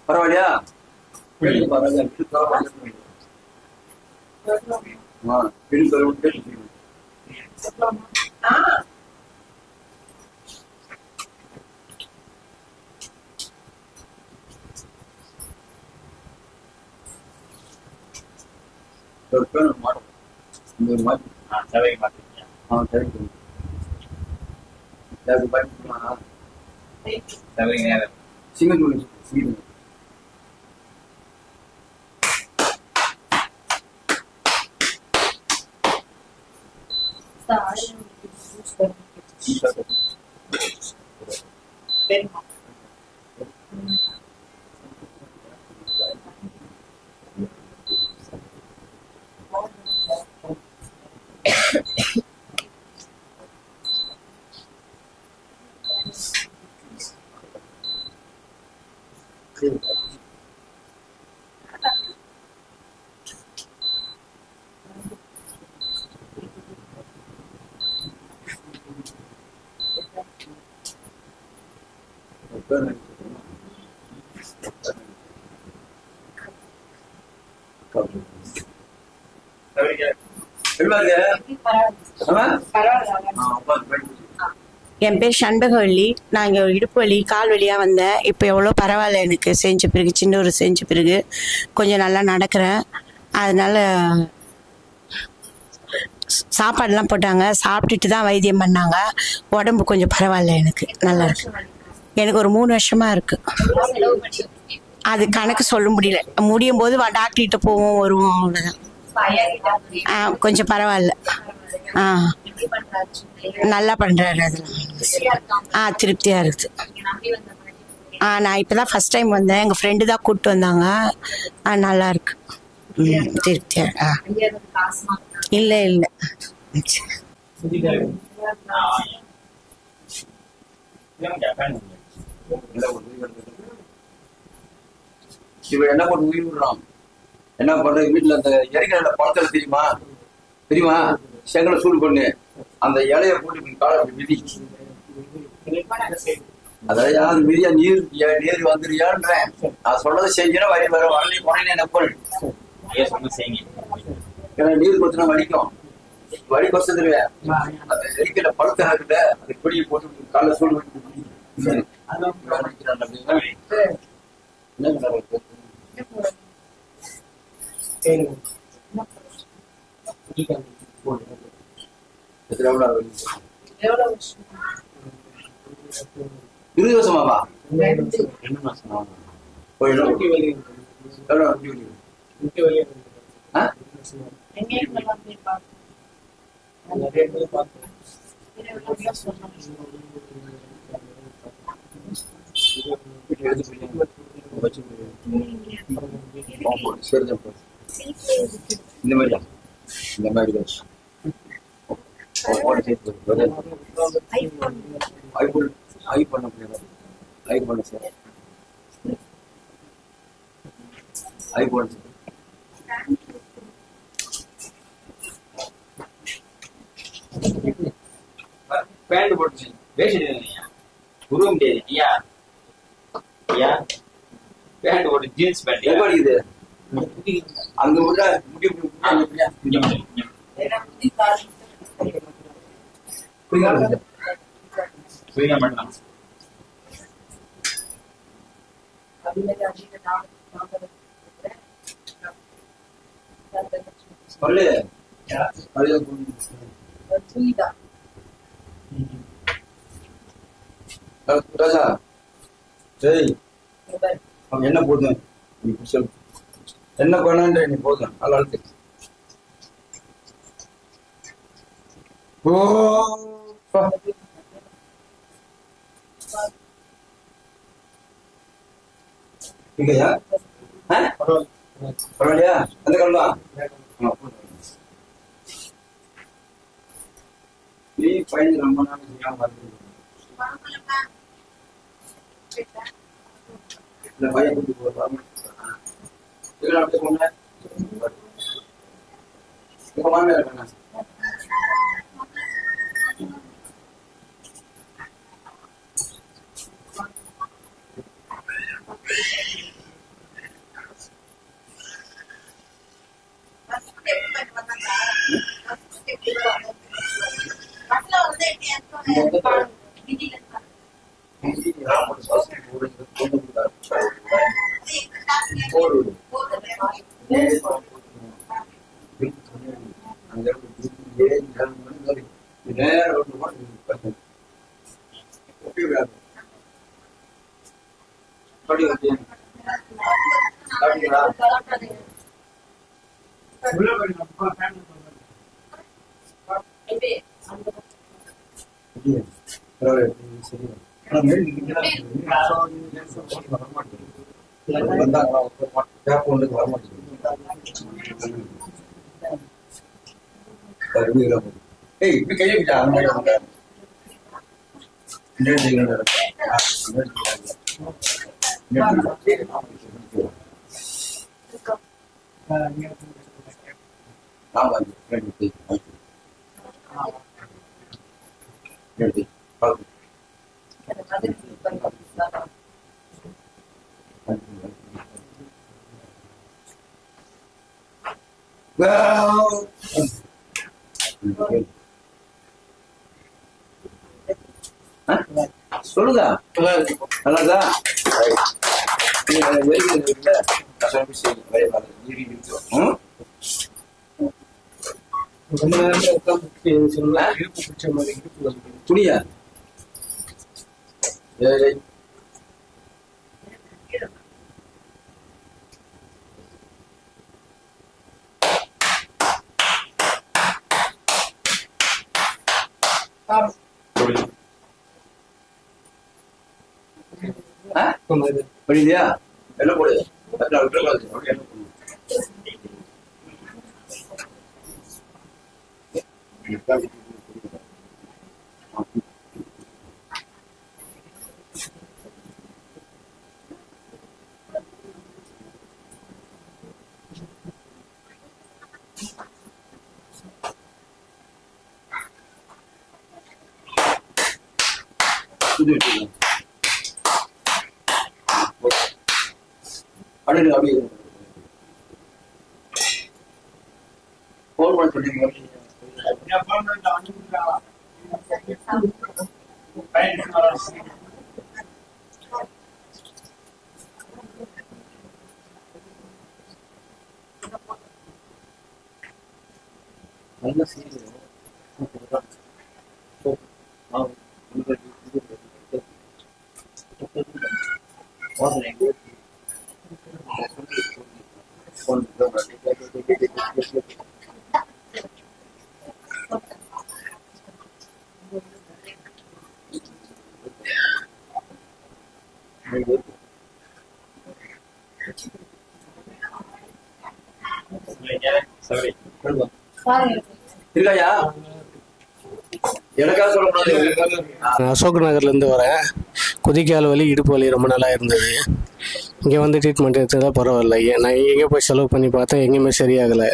A: பரவாயில்லையா?
C: என் பேர் சண்பகவல்லி. நான் இங்கே இடுப்பு வலி கால் வலியாக வந்தேன். இப்போ எவ்வளோ பரவாயில்ல, எனக்கு செஞ்ச பிறகு சின்ன ஒரு செஞ்ச பிறகு கொஞ்சம் நல்லா நடக்கிறேன். அதனால சாப்பாடெலாம் போட்டாங்க, சாப்பிட்டுட்டு தான் வைத்தியம் பண்ணாங்க. உடம்பு கொஞ்சம் பரவாயில்ல, எனக்கு நல்லா இருக்கு. எனக்கு ஒரு 3 வருஷமாக இருக்குது. அது கணக்கு சொல்ல முடியல. முடியும் போது டாக்டர்கிட்ட போவோம் வருவோம், அவ்வளோதான். கொஞ்சம் பரவாயில்ல. நல்லா பண்ணுறாரு. அதெல்லாம் திருப்தியாக இருக்குது. நான் இப்போ தான் ஃபஸ்ட் டைம் வந்தேன். எங்கள் ஃப்ரெண்டு தான் கூப்பிட்டு வந்தாங்க. நல்லா இருக்கு, திருப்தியாக. இல்லை இல்லை
A: இவன் என்ன பண்ண உயிர் விடுறான்? என்ன பண்றது? வீட்டுல அந்த இறங்கிற பழத்துல தெரியுமா? செங்கலை சூடு பண்ணு, அந்த இலைய போட்டு காலை மிதி. அதாவது யாரு மிதியா நீர் வந்துருயான்றேன். நான் சொல்றதை செஞ்சேன்னா வயிறு வர வரலையும் உடனே நப்பல். ஏன்னா நீர் கொத்தினா வலிக்கும், வலி கொசத்துருவேன். அந்த எரிக்கிற பழத்தை கிட்ட அந்த கொடியை போட்டு காலை சூடு பண்ணி 20 வருஷமாவா?
B: ரெண்டு மாசம்
A: போயிடும்.
B: முட்டி வலி
A: எவ்வளோ முட்டி வலி?
B: முட்டி வலி
A: ஆ?
B: நிறைய இடத்துல பார்த்தேன்.
A: இந்த மாதிரியா? இந்த மாதிரி iPhone iPhone sir iPhone sir
B: pant போட்டு வேஷம் உருவ முடியாது ஐயா. ஐயா பேண்ட் போட்டு ஜீன்ஸ் பேண்ட்
A: எங்க அடிக்குது? அங்க உள்ள முடி
B: மட்டும்
A: சொல்லு. ராஜா சரி அவன் என்ன போதும் நீ சொல்லு. என்ன பண்ணான்ற நீ போதும் நல்லா இருக்கு. ஓ இல்லையா? பரவாயில்லையா? அந்த காலம் தான் நீ பயந்து ரொம்ப நாள் செய்யாம வருது. இந்த பையன் கூட்டி போடுறாங்க. அப்படியே சொன்ன உங்க மாமியார் இருக்காங்க. சொல்லுதா நல்லாதா துணியா புரியுதியா? என்ன போடு அப்படியே அப்படியே ஃபோன் பண்ண சொல்லிங்க. நல்ல சீரியல் இருக்காயா? எனக்காக சொல்லக்கூடாது.
J: அசோக் நகர்லேருந்து வரேன். குதிக்கால் வலி, இடுப்பு வலி ரொம்ப நாளாக இருந்தது. இங்கே வந்து ட்ரீட்மெண்ட் எடுத்ததா பரவாயில்ல. நான் எங்கே போய் செலவு பண்ணி பார்த்தேன், எங்கேயுமே சரியாகலை.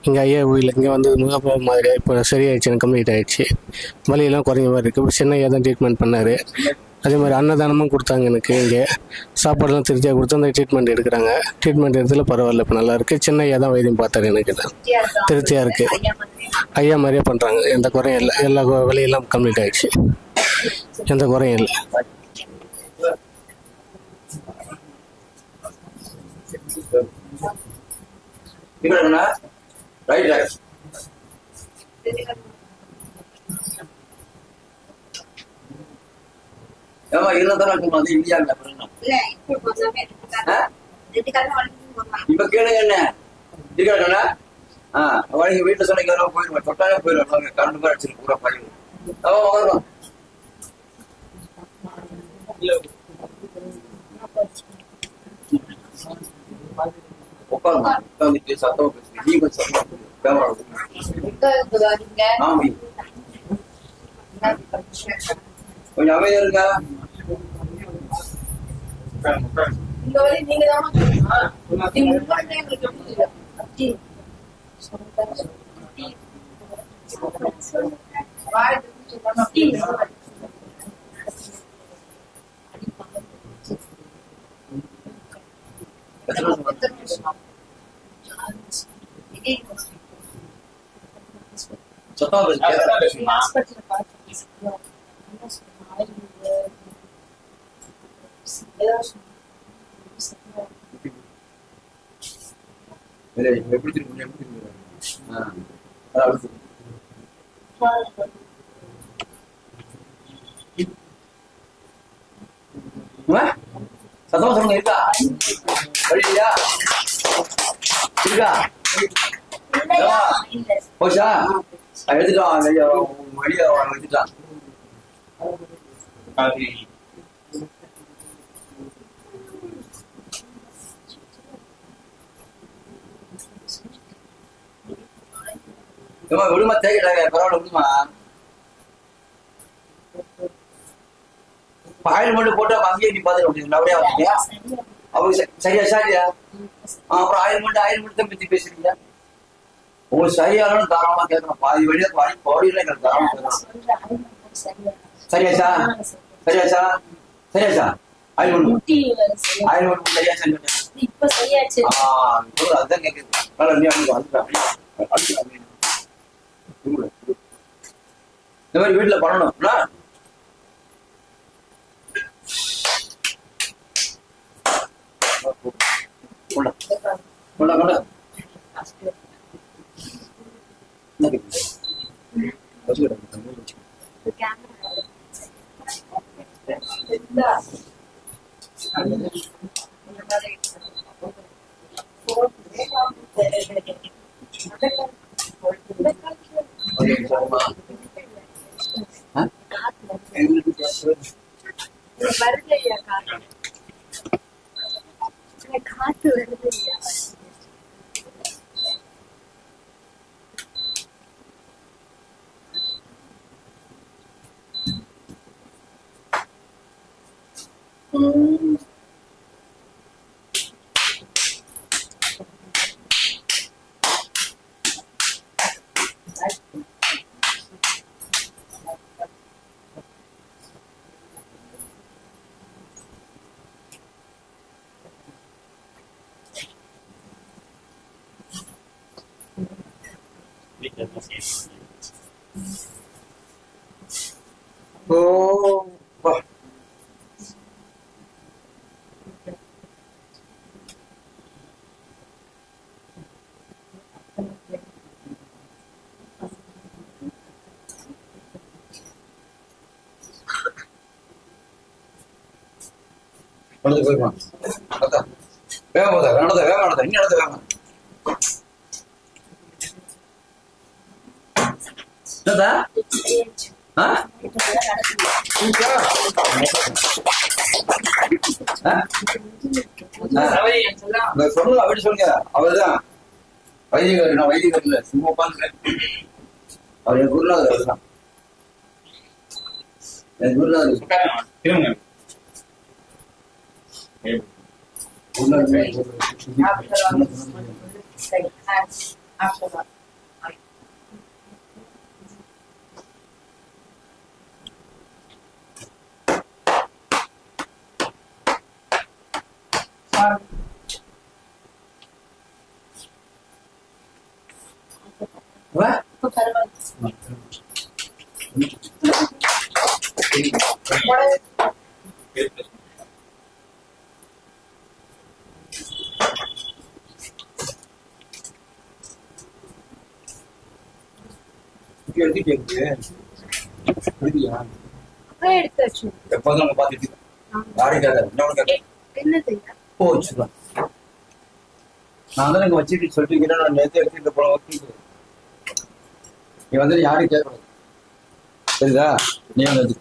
J: இங்கே ஐயா கோயில் இங்கே வந்து முகப்ப மாதிரி இப்போ சரியாயிடுச்சு, எனக்கு கம்ப்ளீட் ஆகிடுச்சு. வலியெல்லாம் குறைஞ்ச மாதிரி இருக்குது. இப்போ சின்ன ஐயா தான் ட்ரீட்மெண்ட் பண்ணார். அதே மாதிரி அன்னதானமும் கொடுத்தாங்க எனக்கு. இங்கே சாப்பாடுலாம் திருப்தியாக கொடுத்து அந்த ட்ரீட்மெண்ட் எடுக்கிறாங்க. ட்ரீட்மெண்ட் எடுத்துல பரவாயில்ல, இப்போ நல்லாயிருக்கு. சின்ன ஐயா தான் வைத்தியம் பார்த்தாரு. எனக்கு தான் திருப்தியாக இருக்குது. ஐயா மாதிரியே பண்ணுறாங்க, எந்த குறையும் இல்லை. எல்லா வலியெல்லாம் கம்ப்ளீட் ஆகிடுச்சு, எந்த குறையும் இல்லை.
A: இப்ப கேளுங்க என்ன இருக்காங்கண்ணா? வழி வீட்டுல சொன்ன போயிடுவேன், தொட்டாலே போயிடுவேன். கரண்ட் பேர் அடிச்சிருக்கு பூரா பழி. வரும் உட்காருமா, உட்காந்துட்டு சத்தம் பேசுறீங்க. நீ கொஞ்சம் சத்தம் கேமரா கொஞ்சம் அமைதியா இருக்கா?
I: இந்த வழி நீங்க தான்
A: சத்தமா சொல்லுங்க. இருக்கா வழியா? இருக்கா? போச்சா? எடுத்துட்டான் வெளியே எடுத்துட்டான். விடுமா, தேக்கிட்டாங்க, பரவாயில்ல விடுமா. ஆயில் மட்டும் போட்டு அங்கேயே நீ பாத்துட்டு அப்படியே வந்தீங்க. அவங்க சரியா சரியா? அப்புறம் ஆயில் மட்டும் தான் பத்தி பேசுறீங்க. உங்களுக்கு சரியானு தாராளமா கேட்கணும். பாதி வழியா பாடியில எங்களுக்கு தாராளமா கேட்கணும். சரியாச்சா? சரியாச்சா? சரியாச்சா? ஆயில் மட்டும் சரியாச்சு. அதுதான் கேட்குது. இந்த மாதிரி வீட்டுல பண்ணணும். காத்து வருது. என்னதா ஆ சொல்லுங்க அப்படி சொல்லுங்க. அவர்தான் வைத்தியர். நான் வைத்தியர் இல்லை, சும்மா உட்காந்துருக்கேன். அவர் என் குருநாதர். அவர்தான் என் குருநாதர். எப்போதும் நம்ம பார்த்துட்டு போச்சுதான். நான் தான் எனக்கு வச்சுட்டு சொல்லிட்டு நான் நேரத்தை எடுத்துட்டு போன நீ வந்து யாரும் கேட்கணும். சரிதா? நீ வந்து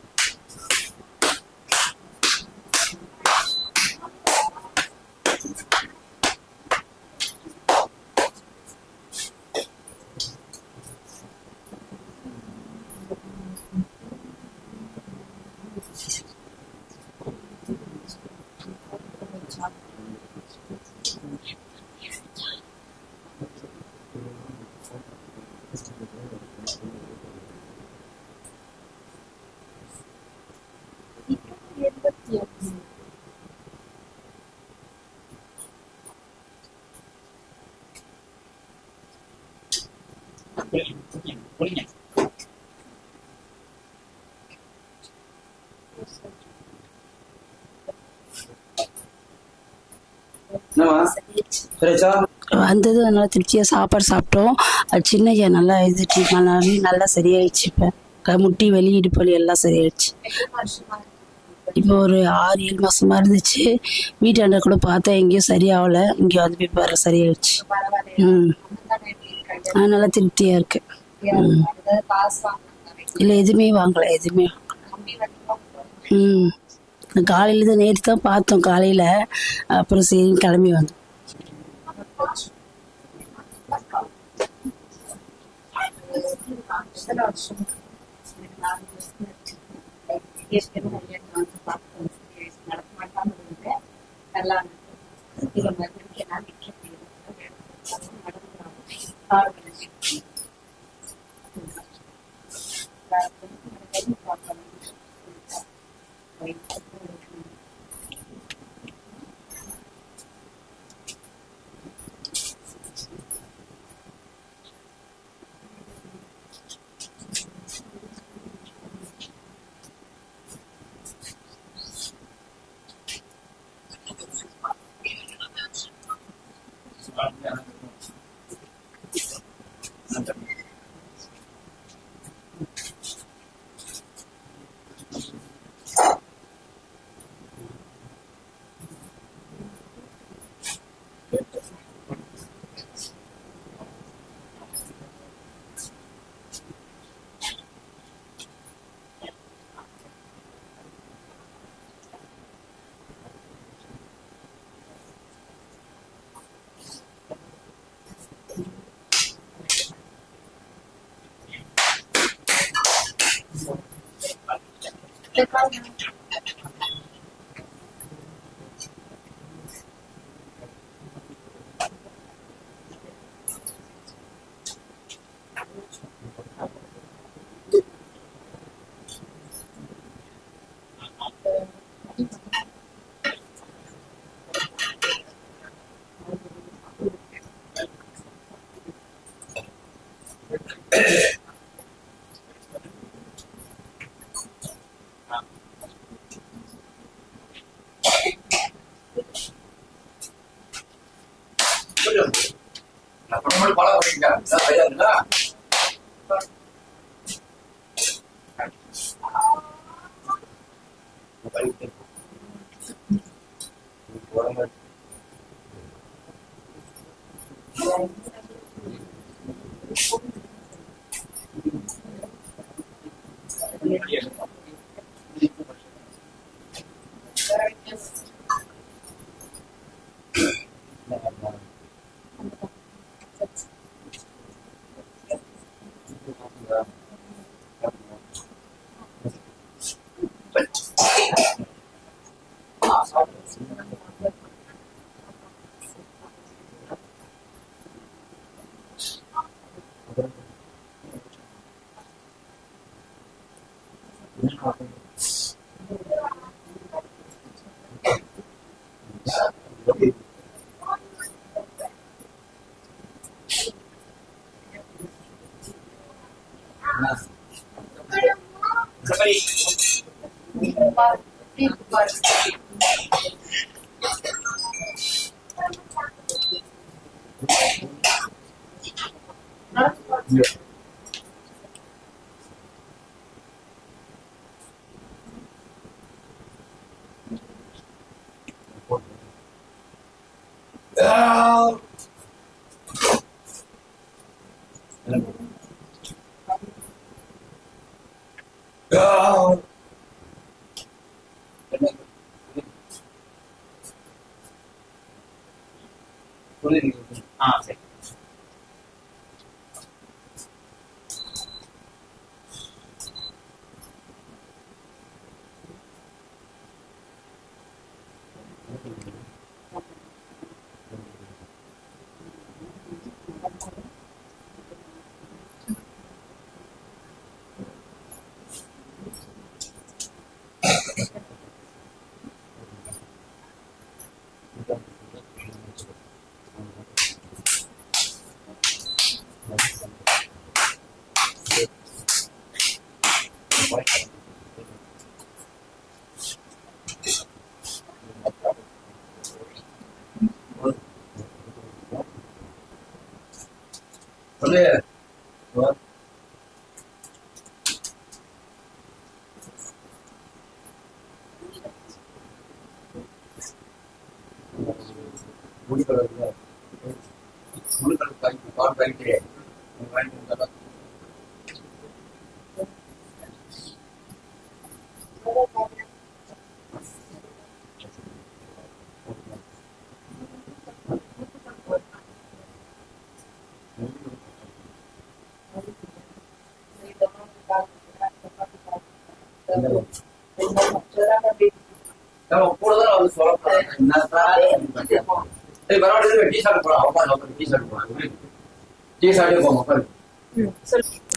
K: வந்தது நல்லா திருப்தியாக சாப்பாடு சாப்பிட்டோம். அது சின்ன ஐயா நல்லா இது ட்ரீட்மெண்ட் நல்லா சரியாயிடுச்சு. இப்போ முட்டி வலி இடுப்பு வலி எல்லாம் சரியாயிடுச்சு. இப்போ ஒரு 6-7 மாசமா இருந்துச்சு. வீட்டாண்ட கூட பார்த்தா எங்கேயும் சரியாகல. இங்கே வந்து போய் பாரு சரியாயிடுச்சு. நல்லா திருப்தியாக இருக்கு. இல்லை எதுவுமே வாங்கலை, எதுவுமே. காலையில் தான் நேற்று தான் பார்த்தோம் காலையில். அப்புறம் சரி கிளம்பி வந்தோம்.
B: சரி.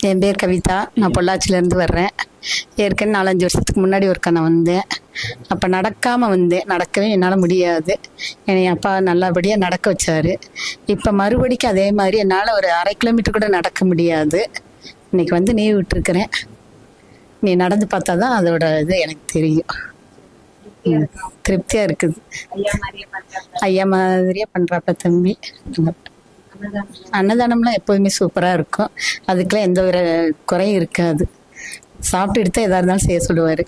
C: என் பேர் கவிதா. நான் பொள்ளாச்சியிலேருந்து வர்றேன். ஏற்கனவே 4-5 வருஷத்துக்கு முன்னாடி ஒருக்கா நான் வந்தேன். அப்போ நடக்காமல் வந்தேன். நடக்கவே என்னால் முடியாது. என்னை அப்பா நல்லபடியாக நடக்க வச்சார். இப்போ மறுபடிக்கும் அதே மாதிரி என்னால் ஒரு 1/2 கிலோமீட்டர் கூட நடக்க முடியாது. இன்னைக்கு வந்து நீ விட்டுருக்கிறேன். நீ நடந்து பார்த்தா தான் அதோட இது எனக்கு தெரியும். திருப்தியாக இருக்குது. ஐயா மாதிரியே பண்ணுறாப்ப தம்பி. அன்னதானம்லாம் எப்போதுமே சூப்பராக இருக்கும். அதுக்கெல்லாம் எந்த ஒரு குறையும் இருக்காது. சாப்பிட்டு எடுத்தால் எதாக இருந்தாலும் செய்ய சொல்லுவார்.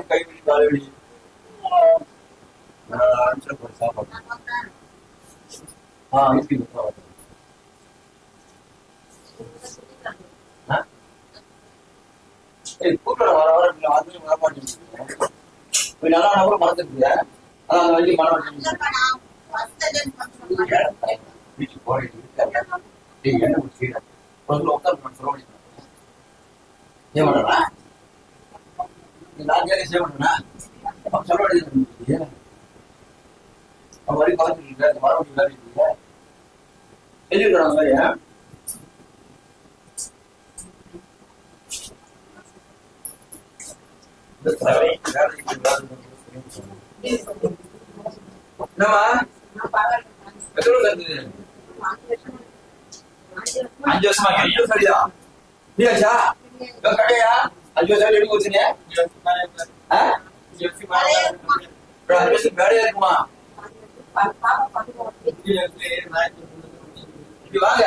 A: கைவிடி காலவெளி சாப்பாடு கூட்டம் வர வர வரமாட்டேங்குது. நல்லா கூட மறந்துருக்குங்க. அதான் வண்டி மரம் வீட்டுக்கு போறேன் என்ன முடிச்சுக்கிறேன் உட்காந்து சொல்ல முடியும் ஏன் பண்ணா நான் சேவ் பண்ணா சொல்ல வேண்டியது அவன் வரைக்கும் பார்த்துட்டு மரம் எழுதிக்கிறான் மாதிரியா என்னமா எத்தனை இருந்தது
B: 5 வருஷமா
A: சரியா நீயாச்சா கடையா 5 வருஷம் எடுக்க வச்சுங்க 5 வருஷம் வேலையா இருக்குமா இப்படி வாங்க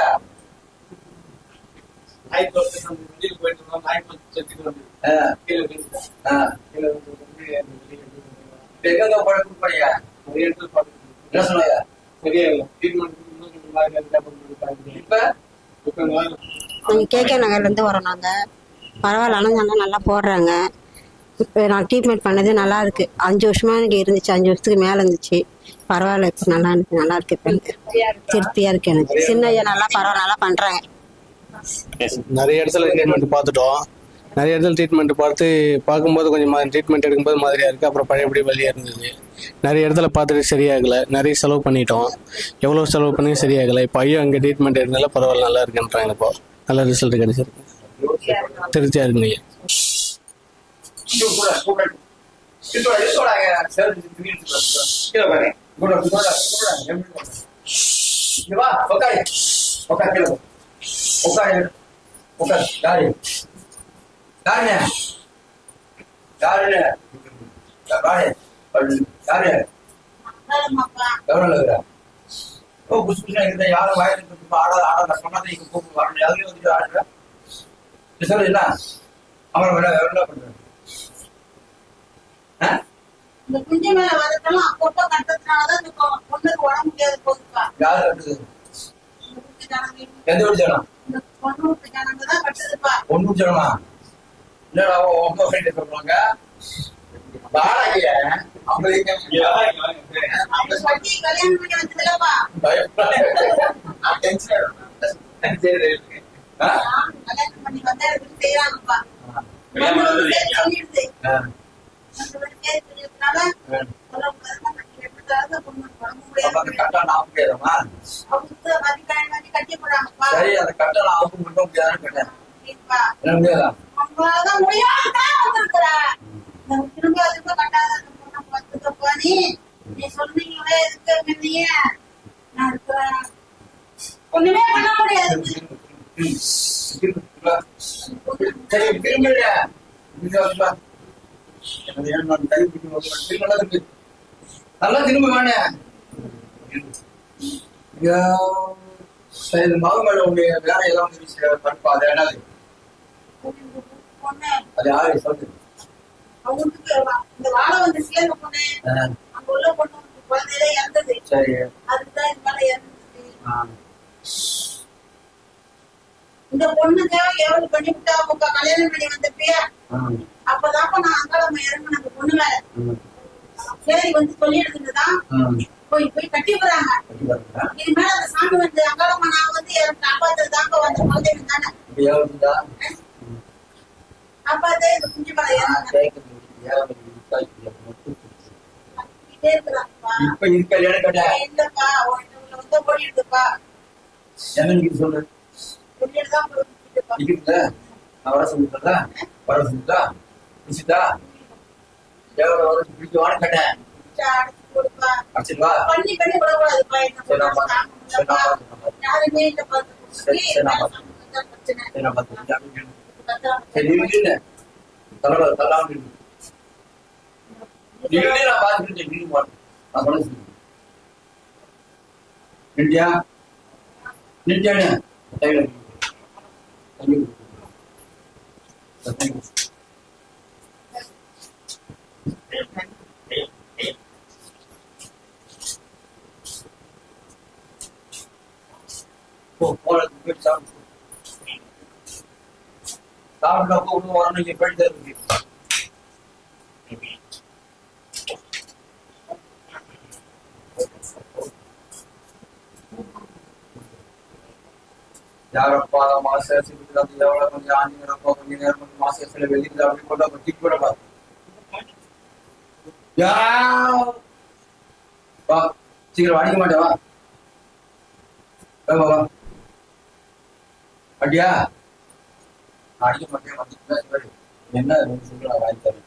A: எங்க போறீங்க என்ன சொன்னாங்க
L: நாங்கள் கேகே நகர்லேருந்து வரோம். நாங்கள் பரவாயில்ல, ஆனால் நல்லா போடுறாங்க. இப்போ நான் ட்ரீட்மெண்ட் பண்ணது நல்லா இருக்கு. 5 வருஷமா எனக்கு இருந்துச்சு, 5 வருஷத்துக்கு மேலே இருந்துச்சு. பரவாயில்ல, இப்போ நல்லா இருக்கு. இப்போ எனக்கு திருப்தியாக இருக்கு. எனக்கு சின்ன ஐயா நல்லா பரவாயில்ல, நல்லா பண்ணுறாங்க.
J: நிறைய இடத்துல ட்ரீட்மெண்ட் பார்த்துட்டோம். நிறைய இடத்துல ட்ரீட்மெண்ட் பார்க்கும்போது கொஞ்சம் ட்ரீட்மெண்ட் எடுக்கும்போது மாதிரியா இருக்குது. அப்புறம் பழையபடி வழியாக இருந்தது. நிறைய இடத்துல பார்த்துட்டு சரியாகலை. நிறைய செலவு பண்ணிட்டோம். எவ்வளோ செலவு பண்ணி சரியாகலை. இப்போ ஐயோ அங்கே ட்ரீட்மெண்ட் எடுத்தாலும் பரவாயில்ல, நல்லா இருக்குன்றாங்க. இப்போ நல்ல ரிசல்ட் கிடைச்சிருக்கு. திருப்தியாக இருக்குங்க ஐயா.
A: யாரும் வாயிட்டு ஆடாத சொன்னதை கூப்பிட்டு ஆடுற என்ன அவன் என்ன பண்றேன்
M: இந்த குஞ்சு மேல வரதெல்லாம் போட்டோ கட்டறதுனாலதான் இந்த பொண்ணுக்கு உடம்பு முடியாது போகுதுப்பா.
A: யாரு கட்டுது? எந்த ஒரு ஜனம்?
M: இந்த பொண்ணு ஜனங்க தான் கட்டுதுப்பா.
A: பொண்ணு ஜனமா? என்னடா உங்க ஃப்ரெண்ட் சொல்றாங்க? வாடகைய அவங்களுக்கு
M: அவங்க சொல்லி கல்யாணம் பண்ணி வச்சதுலப்பா. கல்யாணம் பண்ணி வந்தா எடுத்து செய்யறாங்கப்பா. சொல்லிடுது. ஒண்ணுமே பண்ண முடியாது.
A: நல்லா திரும்ப வேணே மகமேல உடைய வேலை எல்லாம் படிப்பா. அது என்னது? அது யாரு சொல்லு?
M: இந்த வாழை வந்து சேர்ந்த பொண்ணு அங்க உள்ள பொண்ணு குழந்தையில இறந்தது.
A: சரி,
M: அதுதான் இது மேல இறந்தது. இந்த பொண்ணுங்க எவ்வளவு பண்ணிவிட்டா உங்க கல்யாணம் பண்ணி வந்தப்பியா அப்பதாப்ப நான் அங்காளம்மா இறங்கின அந்த பொண்ணு மேல சரி வந்து சொல்லிடுதுதான் போய் கட்டி போறாங்க. இது மேல அந்த சாமி வந்து அங்காளம்மா நான் வந்து காப்பாத்துறதாங்க வந்து குழந்தைங்க தானே காப்பாத்தே இந்த குஞ்சு மேல இல்லப்பா வந்து ஓடிடுதுப்பா.
A: என்ன சொல்லு? வர சொல்லிட்டா வர சொல்லிட்டா பிடிச்சிட்டா பிடிக்குவான்னு கேட்டேன்.
M: பண்ணி பண்ணி விடக்கூடாதுப்பா. யாருமே
A: வரணும் போயிட்டு இருக்கு. யாரப்பா மாசம் எவ்வளவு கொஞ்சம் ஆஞ்சப்பா கொஞ்ச நேரம் கொஞ்சம் மாசத்துல வெளியில அப்படி போட்டா டிக் போட பாரு வா சீக்கிரம் அடிக்க மாட்டேன் வா வா அடியா அடிக்க மாட்டேன் வந்து என்ன சொல்ல வாங்கி தரேன்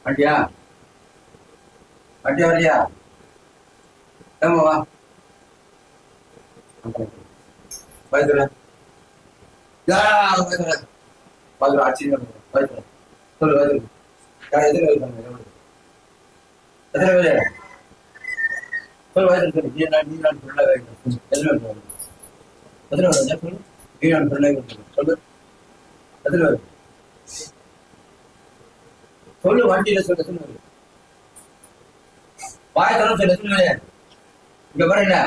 A: அடியா அடியா வரியா வா பயந்துற பயந்துற ஆட்சி பயந்துற சொல்லு பயந்துரு எத்தனை பேர் எத்தனை பேர் சொல்லு பயந்துரு சொல்லு நீ நான் ஃபுல்லா எத்தனை பேர் எத்தனை பேர் சொல்லு நீ நான் ஃபுல்லா சொல்லு எத்தனை பேர் சொல்லு வண்டியில சொல்லு எத்தனை பேர் வாய தரம் சொல்லு எத்தனை பேர் இங்க பாரு என்ன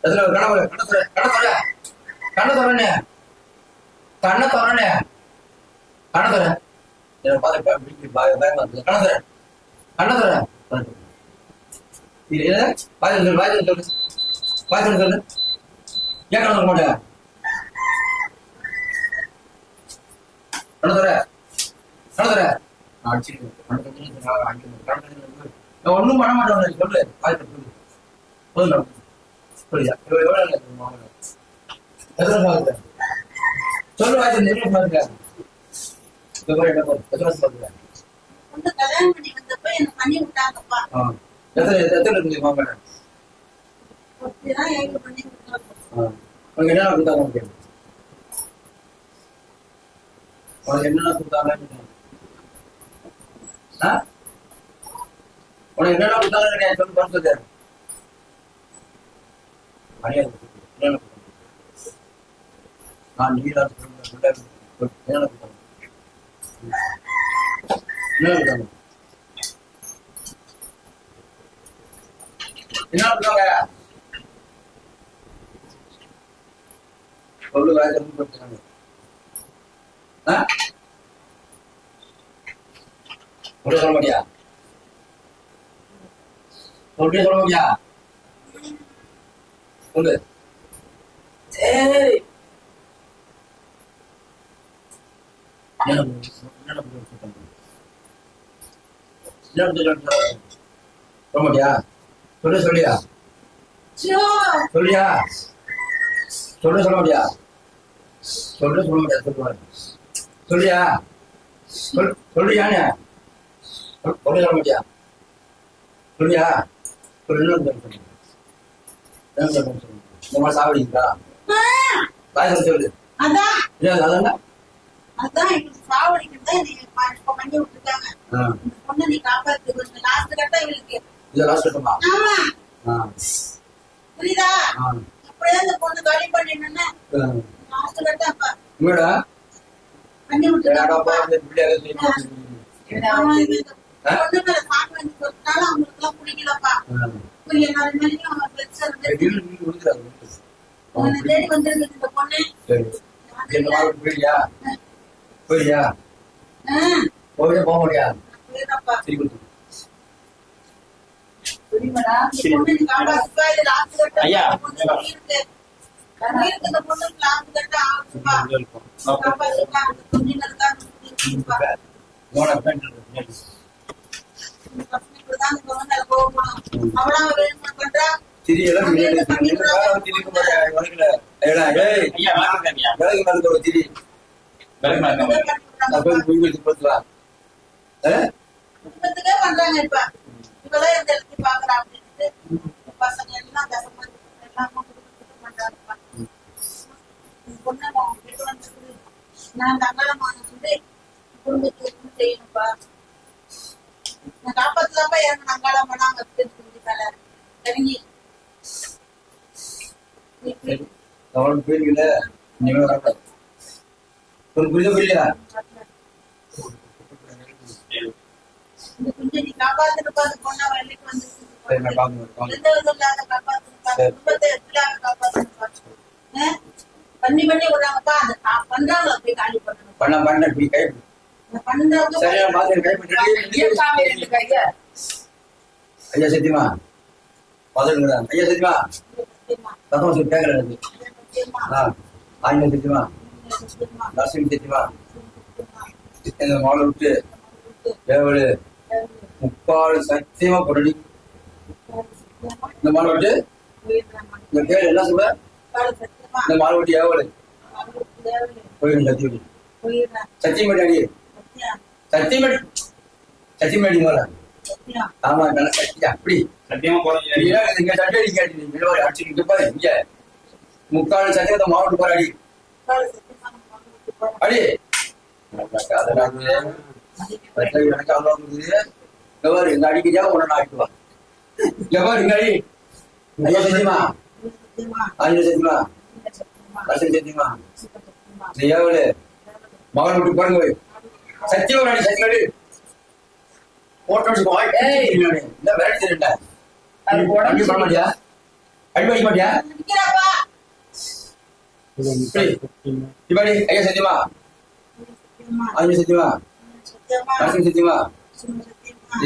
A: எத்தனை பேர் கண்ண தரனே கண்ண தரனே கண்ண தர பயமா இருக்கு கண்ண தர கண்ண தர வாய் சொல்லு வாய் சொல்லு ஏன் கண்ண தர மாட்டேன் கண்ண தர அடிச்சு ஒன்னும் பண்ண மாட்டேன் சொல்லு வாய் சொல்லு புரியுதா சொல்லு வாய் பாருங்க
M: கல்யாணம் பண்ணி வந்தப்ப எனக்கு பண்ணி விட்டாங்கப்பா.
A: எத்தனை இருக்கு மாமா?
M: பண்ணி விட்டாங்க.
A: உனக்கு என்ன கொடுத்தாங்க? உனக்கு என்னென்ன கொடுத்தாங்க? உனக்கு என்னென்ன கொடுத்தாங்க சொல்லி பார்த்து நான் நீரா என்ன கொடுத்தாங்க? என்ன கொடுத்தாங்க? என்ன கொடுத்தாங்க? சொல்லு வேலை கொடுத்தாங்க. சொல்ல மாட்டியா? சொல்ல மாட்டியா? சொல்லு. சரி. சொல்ல மாட்டியா? சொல்லியா? சொல்லியா? சொல்ல மாட்டியா? சொல்ல மாட்டியா? சொல்லியா? சொல்லியானே? சொல்ல மாட்டியா? சொல்லியா? இந்த மாதிரி சாப்பிடுறீங்களா? சொல்லு.
M: அதான் எங்களுக்கு சாவடிக்கிறதா இப்ப பண்ணி விட்டுருக்காங்க. பொண்ணு நீ காப்பாத்து லாஸ்ட் கட்டா இவளுக்கு.
A: இது லாஸ்ட் கட்டமா?
M: ஆமா. புரியுதா? அப்படியே அந்த பொண்ணு காலி பண்ணிடணும்னா லாஸ்ட் கட்டா அப்ப.
A: உங்களோட
M: பண்ணி விட்டுருக்காங்க. பொண்ணு மேல சாப்பிட்டு சொல்லிட்டாலும் அவங்களுக்கு எல்லாம் பிடிக்கலப்பா. எல்லாரும் மேலேயும் அவங்க பெருசா தேடி வந்துருக்கு இந்த பொண்ணு.
A: போயியா? போயியா? போக முடியா?
B: ஐயா
M: பண்றாங்க இப்ப இப்பதான் இந்த இடத்துல பாக்குறா அப்படின்ட்டு பசங்க எல்லாம் எல்லாமே பண்றாங்கப்பா. பொண்ணு நான் தங்கலமான வந்து குடும்பத்துக்கு செய்யணும்ப்பா. நான் காப்பாத்துதாப்பா எனக்கு நங்காளமா நாங்க தெரிஞ்சுக்கால இறங்கி
A: போயிருக்கல புரியுதா?
M: இந்த குஞ்சு நீ காப்பாத்துப்பா. அந்த பொண்ணா வெள்ளிக்கு வந்து எந்த விதம் இல்லாத காப்பாத்துப்பா. குடும்பத்தை எதிராக காப்பாத்துப்பா. பண்ணி விடுறாங்கப்பா. அந்த பண்றாங்க அப்படி காலி பண்ணணும்.
A: பண்ண கை
M: பண்றவங்க
A: ஐயா சத்தியமா பதில் ஐயா சத்தியமா தத்துவம் சொல்லி கேட்கறது ஆங்கிலம் தெரியுமா நர்சிங் தெரியுமா இந்த மாலை விட்டு ஏவலு முப்பாடு சத்தியமா பொருடி இந்த மாலை விட்டு இந்த பேர் என்ன சொல்ற இந்த மாலை விட்டு ஏவலு போயிடும் சத்தியம் சத்தியமேடி அடி சத்தியமேடி மேல ஆமா சத்தியா அப்படி
B: சத்தியமா போறீங்க
A: இங்க சட்டை அடிக்காடி அடிச்சுட்டு பாரு இங்க முக்கால் சத்தியத்தை மாவட்ட போற அடி அடி எனக்கு அவ்வளோ எவ்வாறு எங்க அடிக்கிறியா உடனே ஆயிட்டுவா எவ்வாறு இங்க அடி ஐயா சத்தியமா ஆஞ்சு சத்தியமா அசல் சத்தியமா எவ்வளவு மகன் விட்டு பாருங்க சத்தியமா அடி சத்தியம் அடி போட்டோ இல்ல வேலை அடி பண்ண மாட்டியா அடி அடி மாட்டியா இப்படி ஐயா சத்தியமா ஆஞ்சு சத்தியமா நரசிங்க சத்தியமா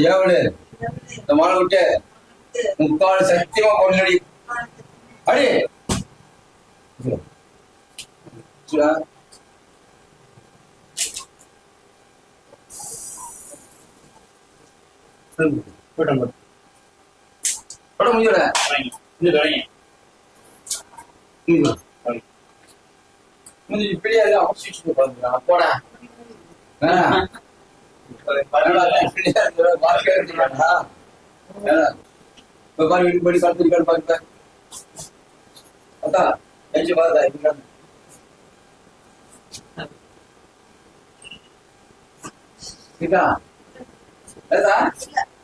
A: எவ்வளவு இந்த மாலை விட்டு முக்கால் சத்தியமா பொண்ணடி அடி போடா வீட்டுக்கு கருத்து பாருங்க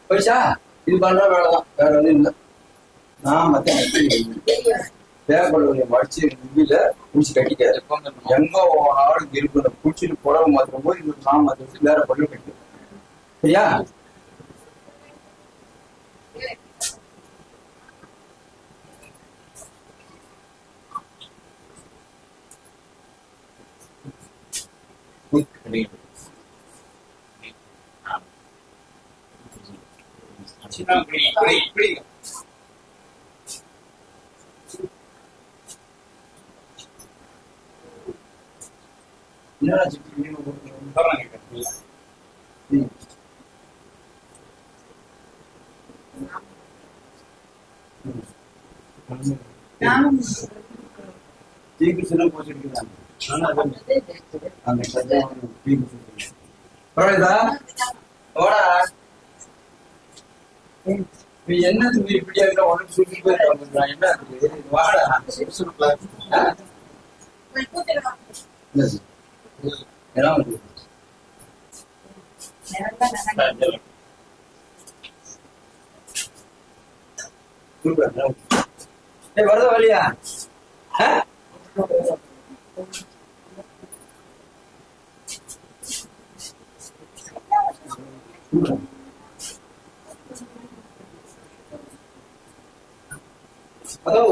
A: பைசா இது பண்ற வேலைதான் வேற ஒன்றும் இல்லை நான் மத்த தேவைப்படுவதை மடிச்சு முடியல பூச்சி கட்டிக்காரு எங்க ஆடு இருக்கு பூச்சிட்டு புடவை மாத்திரம் போது இது நான் மாத்திரம் வேற பொருள் கட்டி சரியா என்ன இப்படியா இருக்க உனக்கு சுற்றி போயிருக்கா என்ன வாடா வருதா வழியா ஹலோ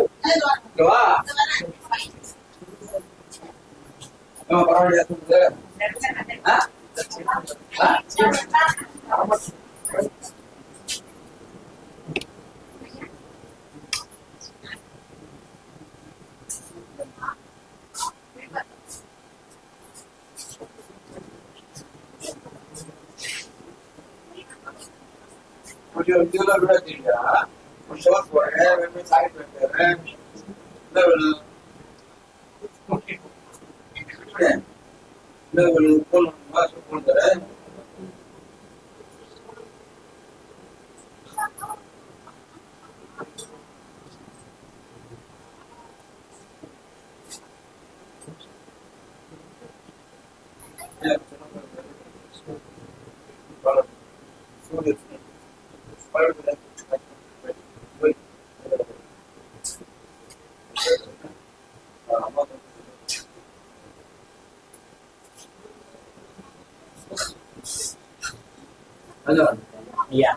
A: வா பரவாயில்லையா இதெல்லாம் விட தெரியா ஷோஸ் போறேன் சாய் போயிட்டு Yeah.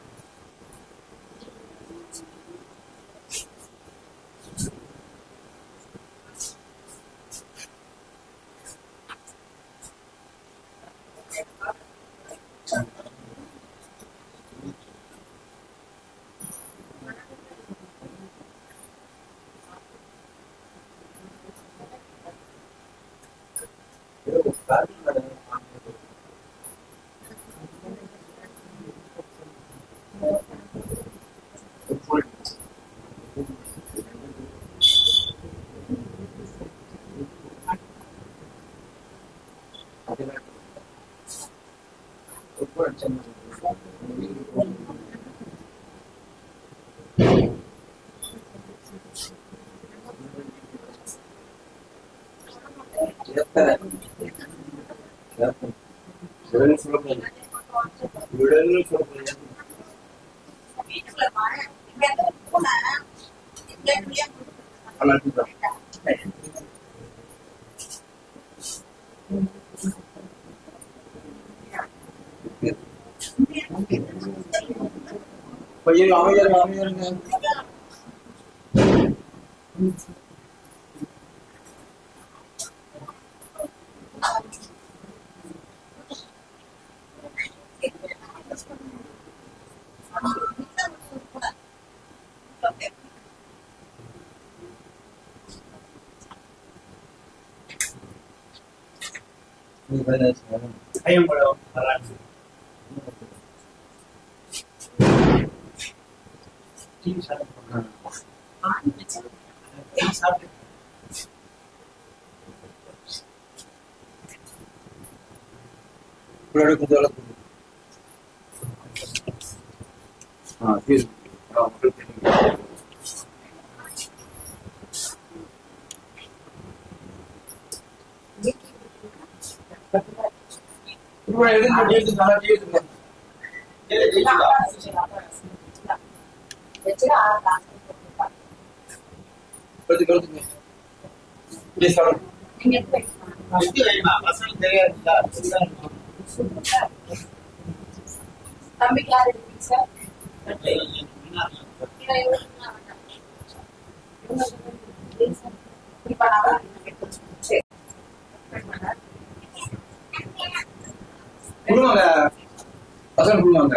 A: கொஞ்சம் அமைதியா
M: தம்பிக்கு யாரு சார்
A: கொடுவாங்க பசங்க கொடுவாங்க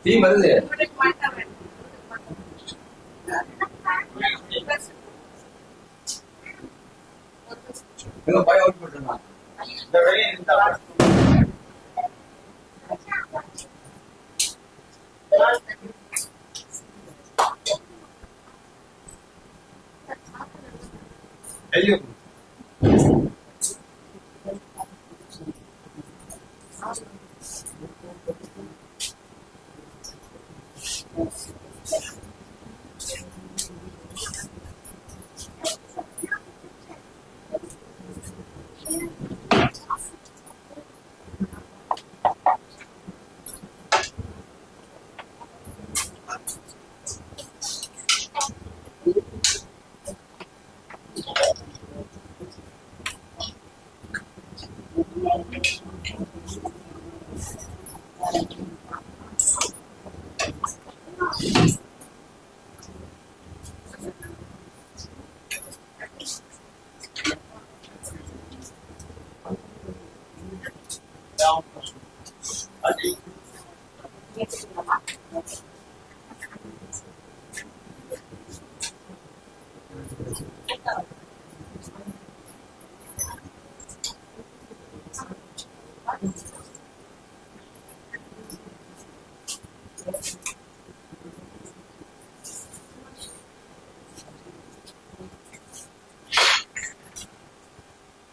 A: டீ வருது பயம் அவுட் போட்டுருந்தா ஐயோ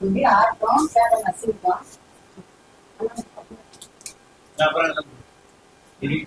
M: ini artom saya ada nasi bang
B: ini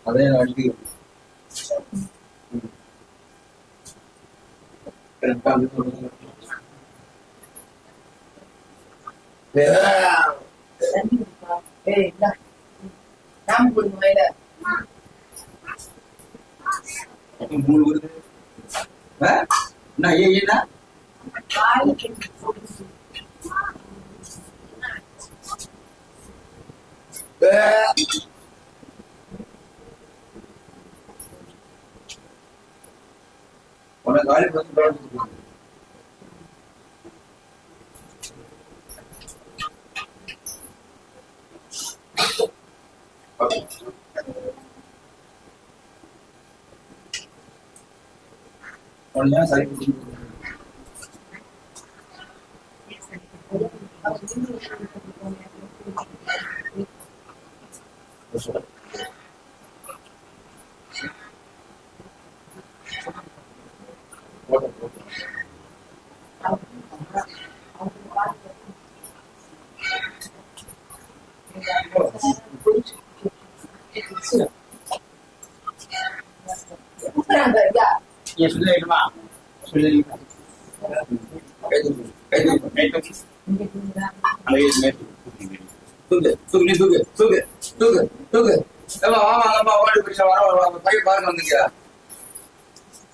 A: அதே அடிக்க காலி பண்ணி சரி சொல்லிடுமா சொல்லி தூக்கு தூக்கு தூக்கு தூக்கு தூக்கு தூக்கு ஆமா ஆமா வாடி பிடிச்சா வர பையன் பாருங்க வந்துங்க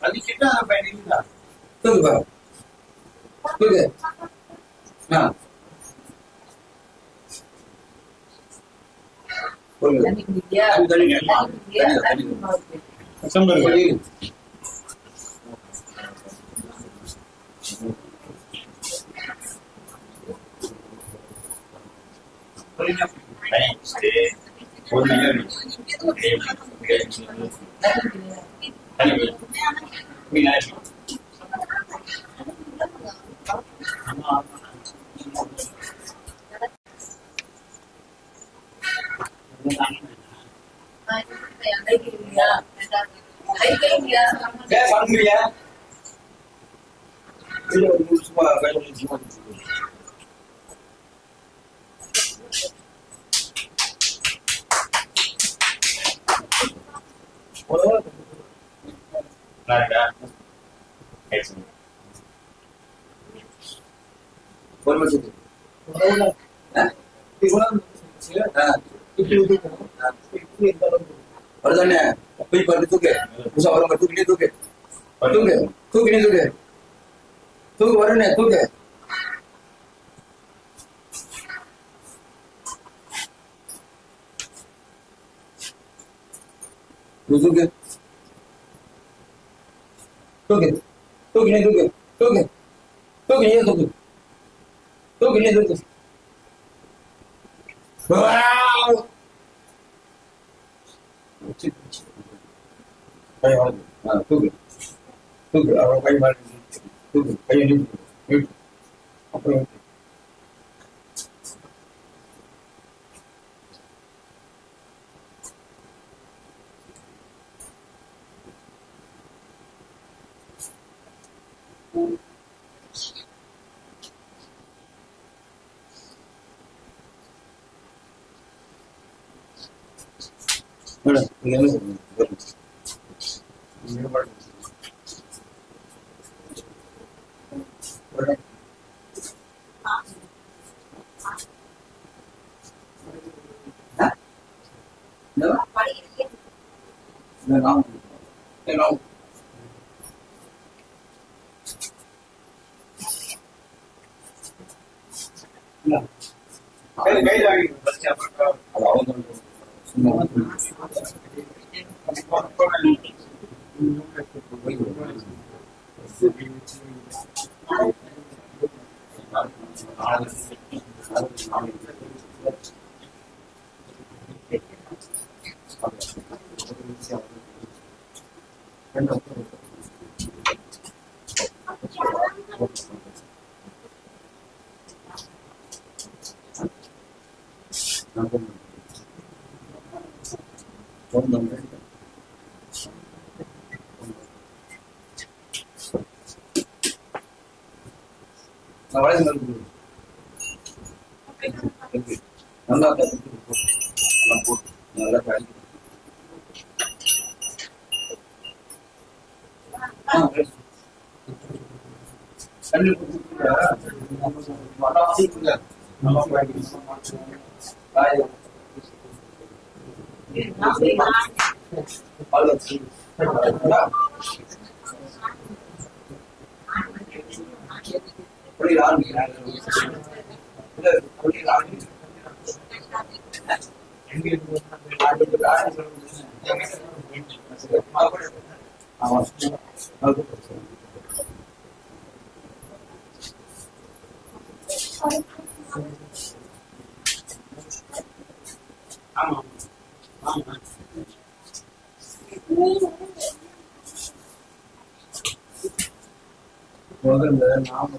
A: அது கிட்ட பையன் தூக்கு பாரு தூக்கு போய் பாரு தூக்கு தூக்கினே தூக்கு தூக்கு தூக்கினே தூக்கு தூக்கு வரனே தூக்கு தூக்கு தூக்கு தூக்கினே தூக்கு தூக்கு தூக்கினே தூக்கு தூக்கினே தூக்கு தூக்கு தூக்கு அவன் கை மாறி தூக்கு கையை நீட்டு அப்புறம் மேடம் நீங்க என்ன சொல்றீங்க நல்லா நல்லா முதல்ல நாம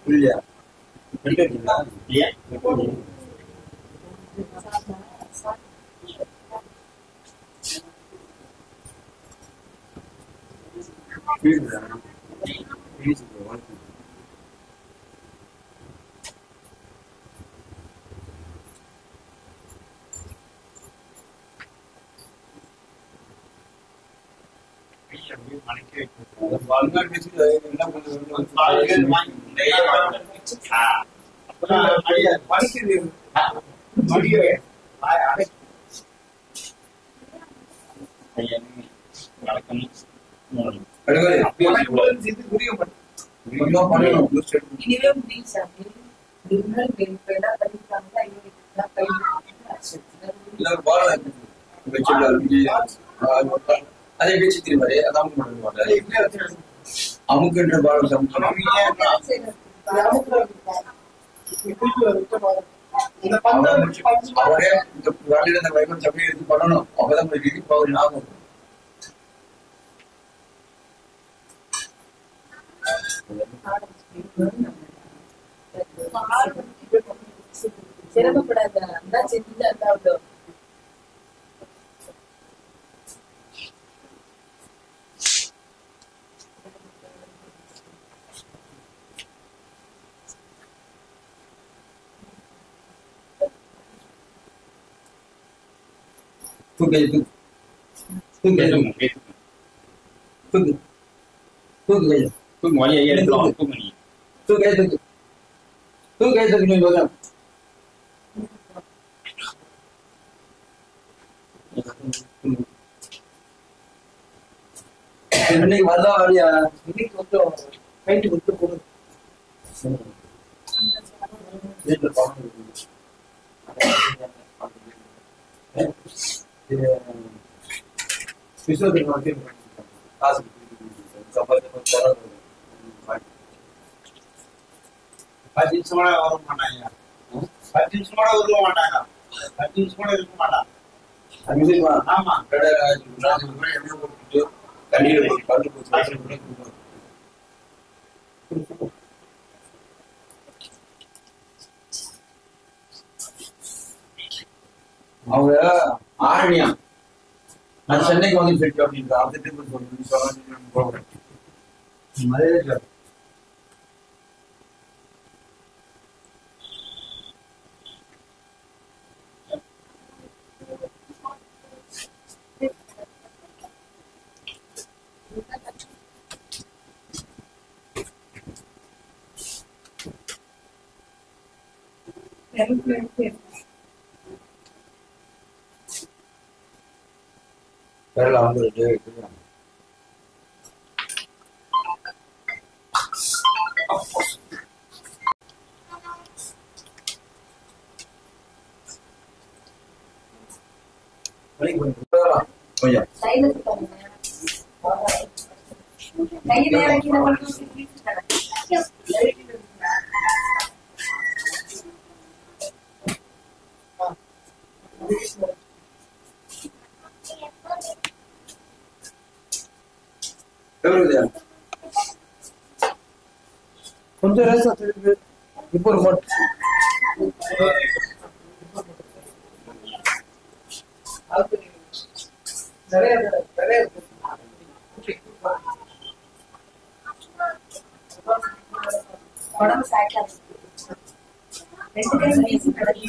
A: இல்லையா
I: இனிமே முடியும் சாமி. இனிமேல் வெளிப்படையா படிப்பாங்க.
A: அதே பேச்சு திரும்ப அமுக்குன்ற பாடம் அவரே இந்த வேலையில இந்த வைபம் சபையை எடுத்து பண்ணணும். அப்பதான் பவர் ஞாபகம்.
I: சிரமப்படாத அந்த செஞ்சு அதாவது
A: தூக்கு வழி ஐயா எடுக்கலாம். இன்னைக்கு வரதா வழியா இன்னைக்கு கொஞ்சம் கைட்டு விட்டு போடு.
B: பத்து நிமிஷம் கூட வர மாட்டாங்க. 10 நிமிஷம் கூட உருவ மாட்டாங்க. 10 நிமிஷம் கூட இருக்க மாட்டாங்க. ஆமா
A: அவங்க ஆரணியா நான் சென்னைக்கு வந்து போயிட்டு அப்படின்ற அந்த ட்ரிப் சொல்றேன். மலேசியா கேரளா வந்து கொஞ்சம்
H: கொஞ்சம் ரேசா தெரியுது. இப்போ ஒரு மட்
I: உடம்பு சாய்க்காது. 2 பேரும் வீசி கிடக்கு.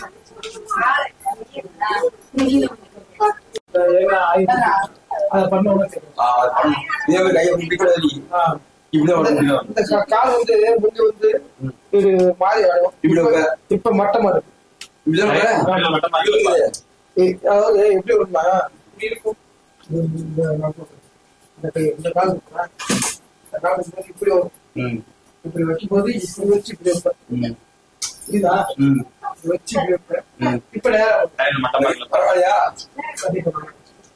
H: அதை பண்ணுவோம். இந்த கால் வந்து முந்தி வந்து இது மாறி ஆடும். இப்ப மட்டமா இருக்கு. அதாவது எப்படி வருமா இருக்கும் இந்த கால் இப்படி வரும். இப்படி வைக்கும் போது இப்படி வச்சு இப்படி வைப்பேன். புரியுதா? வச்சு இப்படி வைப்பேன். இப்ப நேரம்
A: பரவாயில்லையா?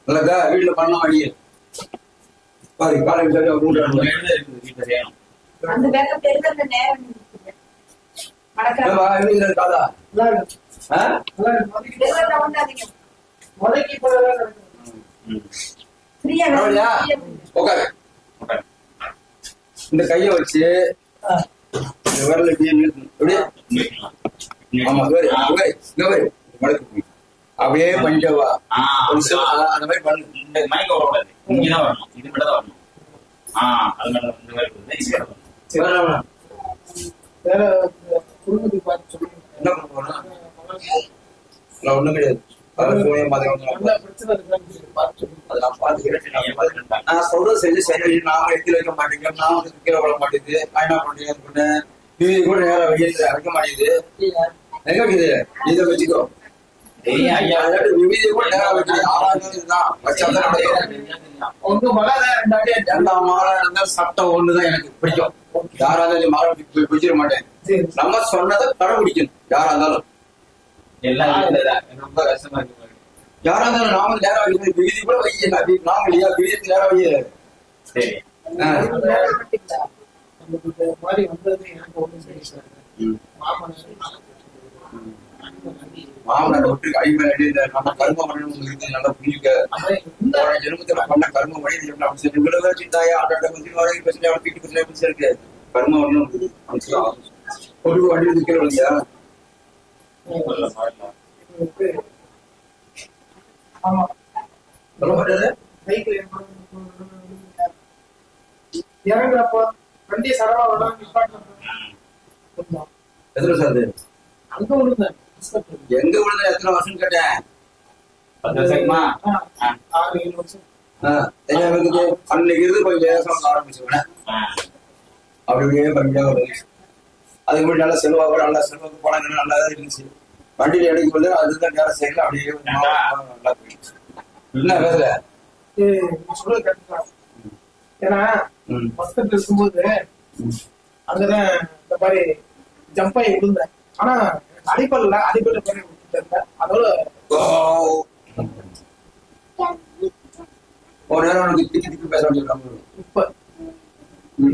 A: நல்லதா வீட்டுல பண்ணலாம் அடியே பாரு காலையில்
I: அந்த பேக்கப் தெரிந்த நேரம்
A: காதா இந்த கைய வச்சு விரல அப்படியே பண்ணிட்டவா அந்த மாதிரி பண்ணு. இந்த மயக்க வரக்கூடாது, இங்கதான் வரணும், இது மட்டும் தான் வரணும். அதனால இந்த மாதிரி
H: வேற குடும்பத்துக்கு பார்த்து சொல்லுங்க.
A: என்ன பண்ணுவோம்னா ஒண்ணும் கிடையாது. அதெல்லாம் பாத்துக்கிறேன். நான் சொல்றது செஞ்சு சரி நாம எடுத்து வைக்க மாட்டேங்க. நான் வந்து கீழே விட மாட்டேங்குது. என்ன பண்றீங்க டிவி கூட நேரம் வெளியே வைக்க மாட்டேங்குது. எங்க இருக்குது இதை வச்சுக்கோ. சட்டம் ஒண்ணுதான் எனக்கு பிடிக்கும். யாரா இருந்தாலும் மாற பிடிச்சிட மாட்டேன். நம்ம சொன்னதை கடைபிடிக்கணும். யாரா இருந்தாலும் ரொம்ப கஷ்டமா இருக்கு. யாரா இருந்தாலும் நாம நேரம் வைக்கணும். விகுதி கூட வைக்க நாம இல்லையா விகுதிக்கு நேரம் வைக்க. சரி
H: மாதிரி வந்தது எனக்கு ஒன்றும் சரி.
A: மாமனார் ஒட்டு அடிப்படை நம்ம கர்ம பண்ணணும் இருக்கு. நல்லா புரிஞ்சுக்க ஜென்மத்துல பண்ண கர்ம மணி இவ்வளவு சிந்தாயா வீட்டு இருக்கு கர்ம வரணும். ஒரு வண்டி இருக்கிறோம் இல்லையா?
H: ஆமா இறங்குறப்போ வண்டி சரவா
A: எதுல சார்
H: அங்க விழுந்தேன்.
A: எங்க விழுந்த எத்தனை வருஷம் கேட்டேன்? 10 வருஷமா?
H: 6-7 வருஷம்.
A: அன்னைக்கு இருந்து கொஞ்சம் லேசம் ஆரம்பிச்சுவேன். அப்படியே கம்மியாக வருது. அதுக்கு முன்னாடி நல்லா செல்வாக நல்லா செல்வாக்கு போனாங்க நல்லா தான் இருந்துச்சு. வண்டியில் இடைக்கு வந்து அதுதான் நேரம் செய்யல. அப்படியே நல்லா போயிடுச்சு. என்ன பேசல
H: சொல்றது கரெக்ட். ஏன்னா பக்கத்துல இருக்கும்போது அங்கதான் இந்த மாதிரி ஜம்ப் ஆகி விழுந்தேன். ஆனா அடிப்படல அதோட
A: ஒரு நேரம் உனக்கு திக்கி திக்கி பேச வேண்டியிருக்காங்க. இப்ப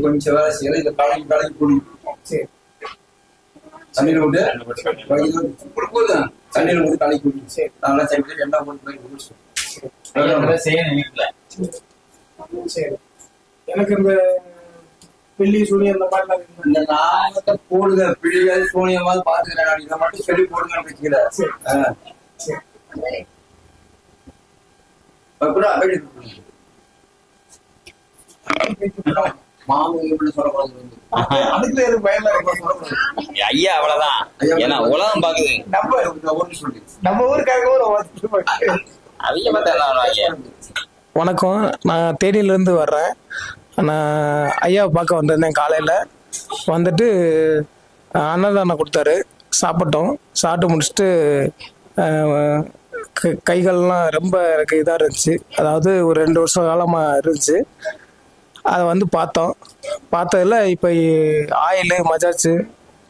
A: கொஞ்சம் வேலை செய்யல. இந்த காலைக்கு வேலைக்கு கூடி தண்ணியில விட்டு தண்ணியில விட்டு காலைக்கு கூடி நல்லா செய்ய எண்ணெய் போட்டு போய் குடிச்சோம்.
H: சரி எனக்கு இந்த பில்லி சூனியம் அந்த மாதிரி
A: இந்த நாமத்தை போடுங்க. பிள்ளைகள் சூனியமாவது பாத்துக்கிறேன். இதை மட்டும் சொல்லி போடுங்கன்னு வச்சுக்கல.
N: ஐயா அவ்வளவுதான். ஏன்னா உலகம் பாக்குது.
H: நம்ம ஊருக்காக
N: அவங்க பார்த்தா.
H: வணக்கம், நான் தேனியிலேருந்து வர்றேன். நான் ஐயாவை பார்க்க வந்திருந்தேன். காலையில் வந்துட்டு அன்னதானம் கொடுத்தாரு, சாப்பிட்டோம். சாப்பிட்டு முடிச்சுட்டு கைகள்லாம் ரொம்ப எனக்கு இதாக இருந்துச்சு. அதாவது ஒரு 2 வருஷ காலமாக இருந்துச்சு. அதை வந்து பார்த்தோம். பார்த்ததில் இப்போ ஆயில் மஜாச்சு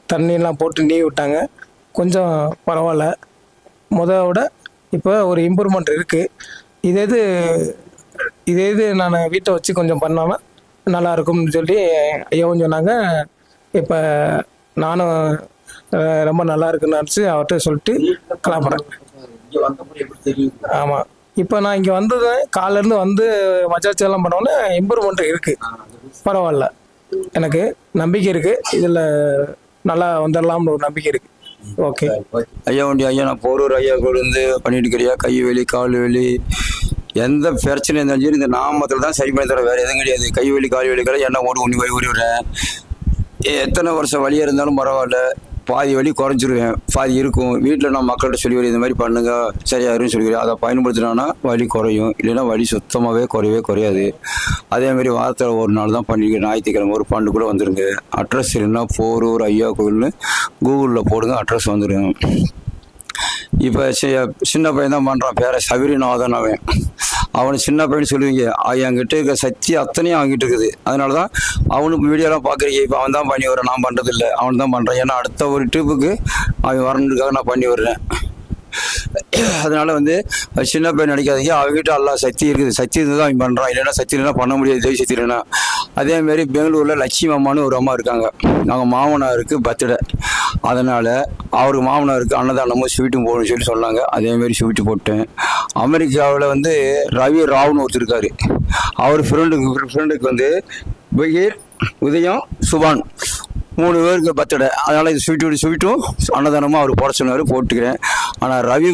H: தண்ணியெல்லாம் போட்டு நீவி விட்டாங்க. கொஞ்சம் பரவாயில்ல, விட இப்போ ஒரு இம்ப்ரூவ்மெண்ட் இருக்குது. இதே இது நான் வீட்டை வச்சு கொஞ்சம் பண்ணாமல் நல்லா இருக்கும்னு சொல்லி ஐயாவும் சொன்னாங்க. இப்போ நானும் ரொம்ப நல்லா இருக்குன்னு நினச்சி அவர்கிட்ட சொல்லிட்டு கிளம்புறேன். ஆமாம், இப்போ நான் இங்கே வந்தது காலையிலேருந்து வந்து மசாஜ் எல்லாம் பண்ணோன்னே இம்ப்ரூவ்மெண்ட் இருக்குது. பரவாயில்ல, எனக்கு நம்பிக்கை இருக்குது. இதில் நல்லா வந்துடலாம்னு ஒரு நம்பிக்கை இருக்குது. ஓகே
A: ஐயா உண்டி ஐயா, நான் போரூர் ஐயா கூட இருந்து பண்ணிட்டு இருக்கிறியா, கை வலி கால் வலி எந்த பிரச்சனை இருந்தாலும் சரி இந்த நாமத்தில் தான் சரி பண்ணி தர, வேறு எதுவும் கிடையாது. கை வலி கால் வலிக்கெல்லாம் என்ன ஓடி விடுறேன். எத்தனை வருஷம் வழியாக இருந்தாலும் பரவாயில்ல, பாதி வலி குறைஞ்சிருவேன், பாதி இருக்கும். வீட்டில் நான் மக்கள்கிட்ட சொல்லி இந்த மாதிரி பண்ணுங்க சரியாயிருன்னு சொல்லிக்கிறேன். அதை பயன்படுத்தினான்னா வலி குறையும், இல்லைன்னா வலி சுத்தமாகவே குறையாது. அதேமாதிரி வாரத்தில் ஒரு நாள் தான் பண்ணிக்கிறேன். ஞாயிற்றுக்கிழமை ஒரு 12 கூட வந்துடுங்க. அட்ரஸ் இல்லைன்னா போரூர் ஐயா கோயில்னு கூகுளில் போடுங்க, அட்ரஸ் வந்துடும். இப்போ சின்ன பையன் தான் பண்ணுறான், பேர சபரிநாதன். அவனு சின்ன பையன் சொல்லுவீங்க, என்கிட்ட இருக்க சக்தி அத்தனையும் அவங்ககிட்ட இருக்குது. அதனால தான் அவனுக்கு வீடியோலாம் பார்க்குறீங்க. இப்போ அவன் தான் பண்ணி வர்றேன், நான் பண்ணுறதில்ல, அவன் தான் பண்ணுறான். ஏன்னா அடுத்த ஒரு ட்ரிப்புக்கு அவன் வரணுக்காக நான் பண்ணி வர்றேன். அதனால சின்ன பையன் நினைக்காதீங்க, அவங்ககிட்ட எல்லாம் சக்தி இருக்குது. சக்தி இருந்து தான் அவன் பண்ணுறான், இல்லைன்னா சக்தி இல்லைன்னா பண்ண முடியாது. தெய்வ சக்தி இல்லைன்னா. அதேமாரி பெங்களூரில் லட்சுமி அம்மானு ஒரு அம்மா இருக்காங்க. அவங்க மாமனாருக்கு பர்த்டே, அதனால் அவருக்கு மாமனாருக்கு அன்னதானமும் ஸ்வீட்டும் போகணும்னு சொல்லி சொன்னாங்க. அதேமாரி ஸ்வீட்டு போட்டேன். அமெரிக்காவில் ரவி ராவ்னு ஒருத்தர் இருக்கார். அவர் ஃப்ரெண்டுக்கு பகீர், உதயம், சுபான் 3 பேருக்கு பர்த்டே. அதனால் இது ஸ்வீட்டும் அன்னதானமும் அவர் போட சொன்னார், போட்டுக்கிறேன். ஆனால் ரவி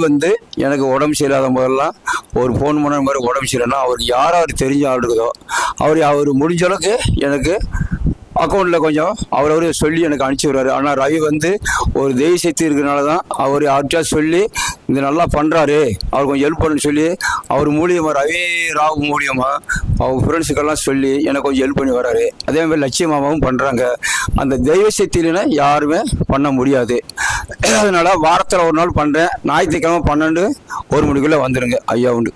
A: எனக்கு உடம்பு சரியில்லாத போதெல்லாம் ஒரு ஃபோன் பண்ண மாதிரி உடம்பு சரியில்லைன்னா அவருக்கு யார் தெரிஞ்ச ஆள் இருக்குதோ அவர் முடிஞ்ச அளவுக்கு எனக்கு அக்கௌண்ட்டில் கொஞ்சம் அவரவரு சொல்லி எனக்கு அனுப்பிச்சி விடுறாரு. ஆனால் ரவி ஒரு தெய்வ சக்தி இருக்கிறனால தான் அவர் யார்கிட்டயா சொல்லி இந்த நல்லா பண்ணுறாரு, அவர் கொஞ்சம் ஹெல்ப் பண்ணுன்னு சொல்லி அவர் மூலியமாக, ரவி ராவ் மூலியமாக அவங்க ஃப்ரெண்ட்ஸுக்கெல்லாம் சொல்லி எனக்கு கொஞ்சம் ஹெல்ப் பண்ணி வர்றாரு. அதேமாதிரி லட்சுமி மாமாவும் பண்ணுறாங்க. அந்த தெய்வ சக்தியிலனா யாருமே பண்ண முடியாது. அதனால் வாரத்தில் ஒரு நாள் பண்ணுறேன். ஞாயிற்றுக்கிழமை 12-1 மணிக்குள்ளே வந்துடுங்க. ஐயா உண்டு.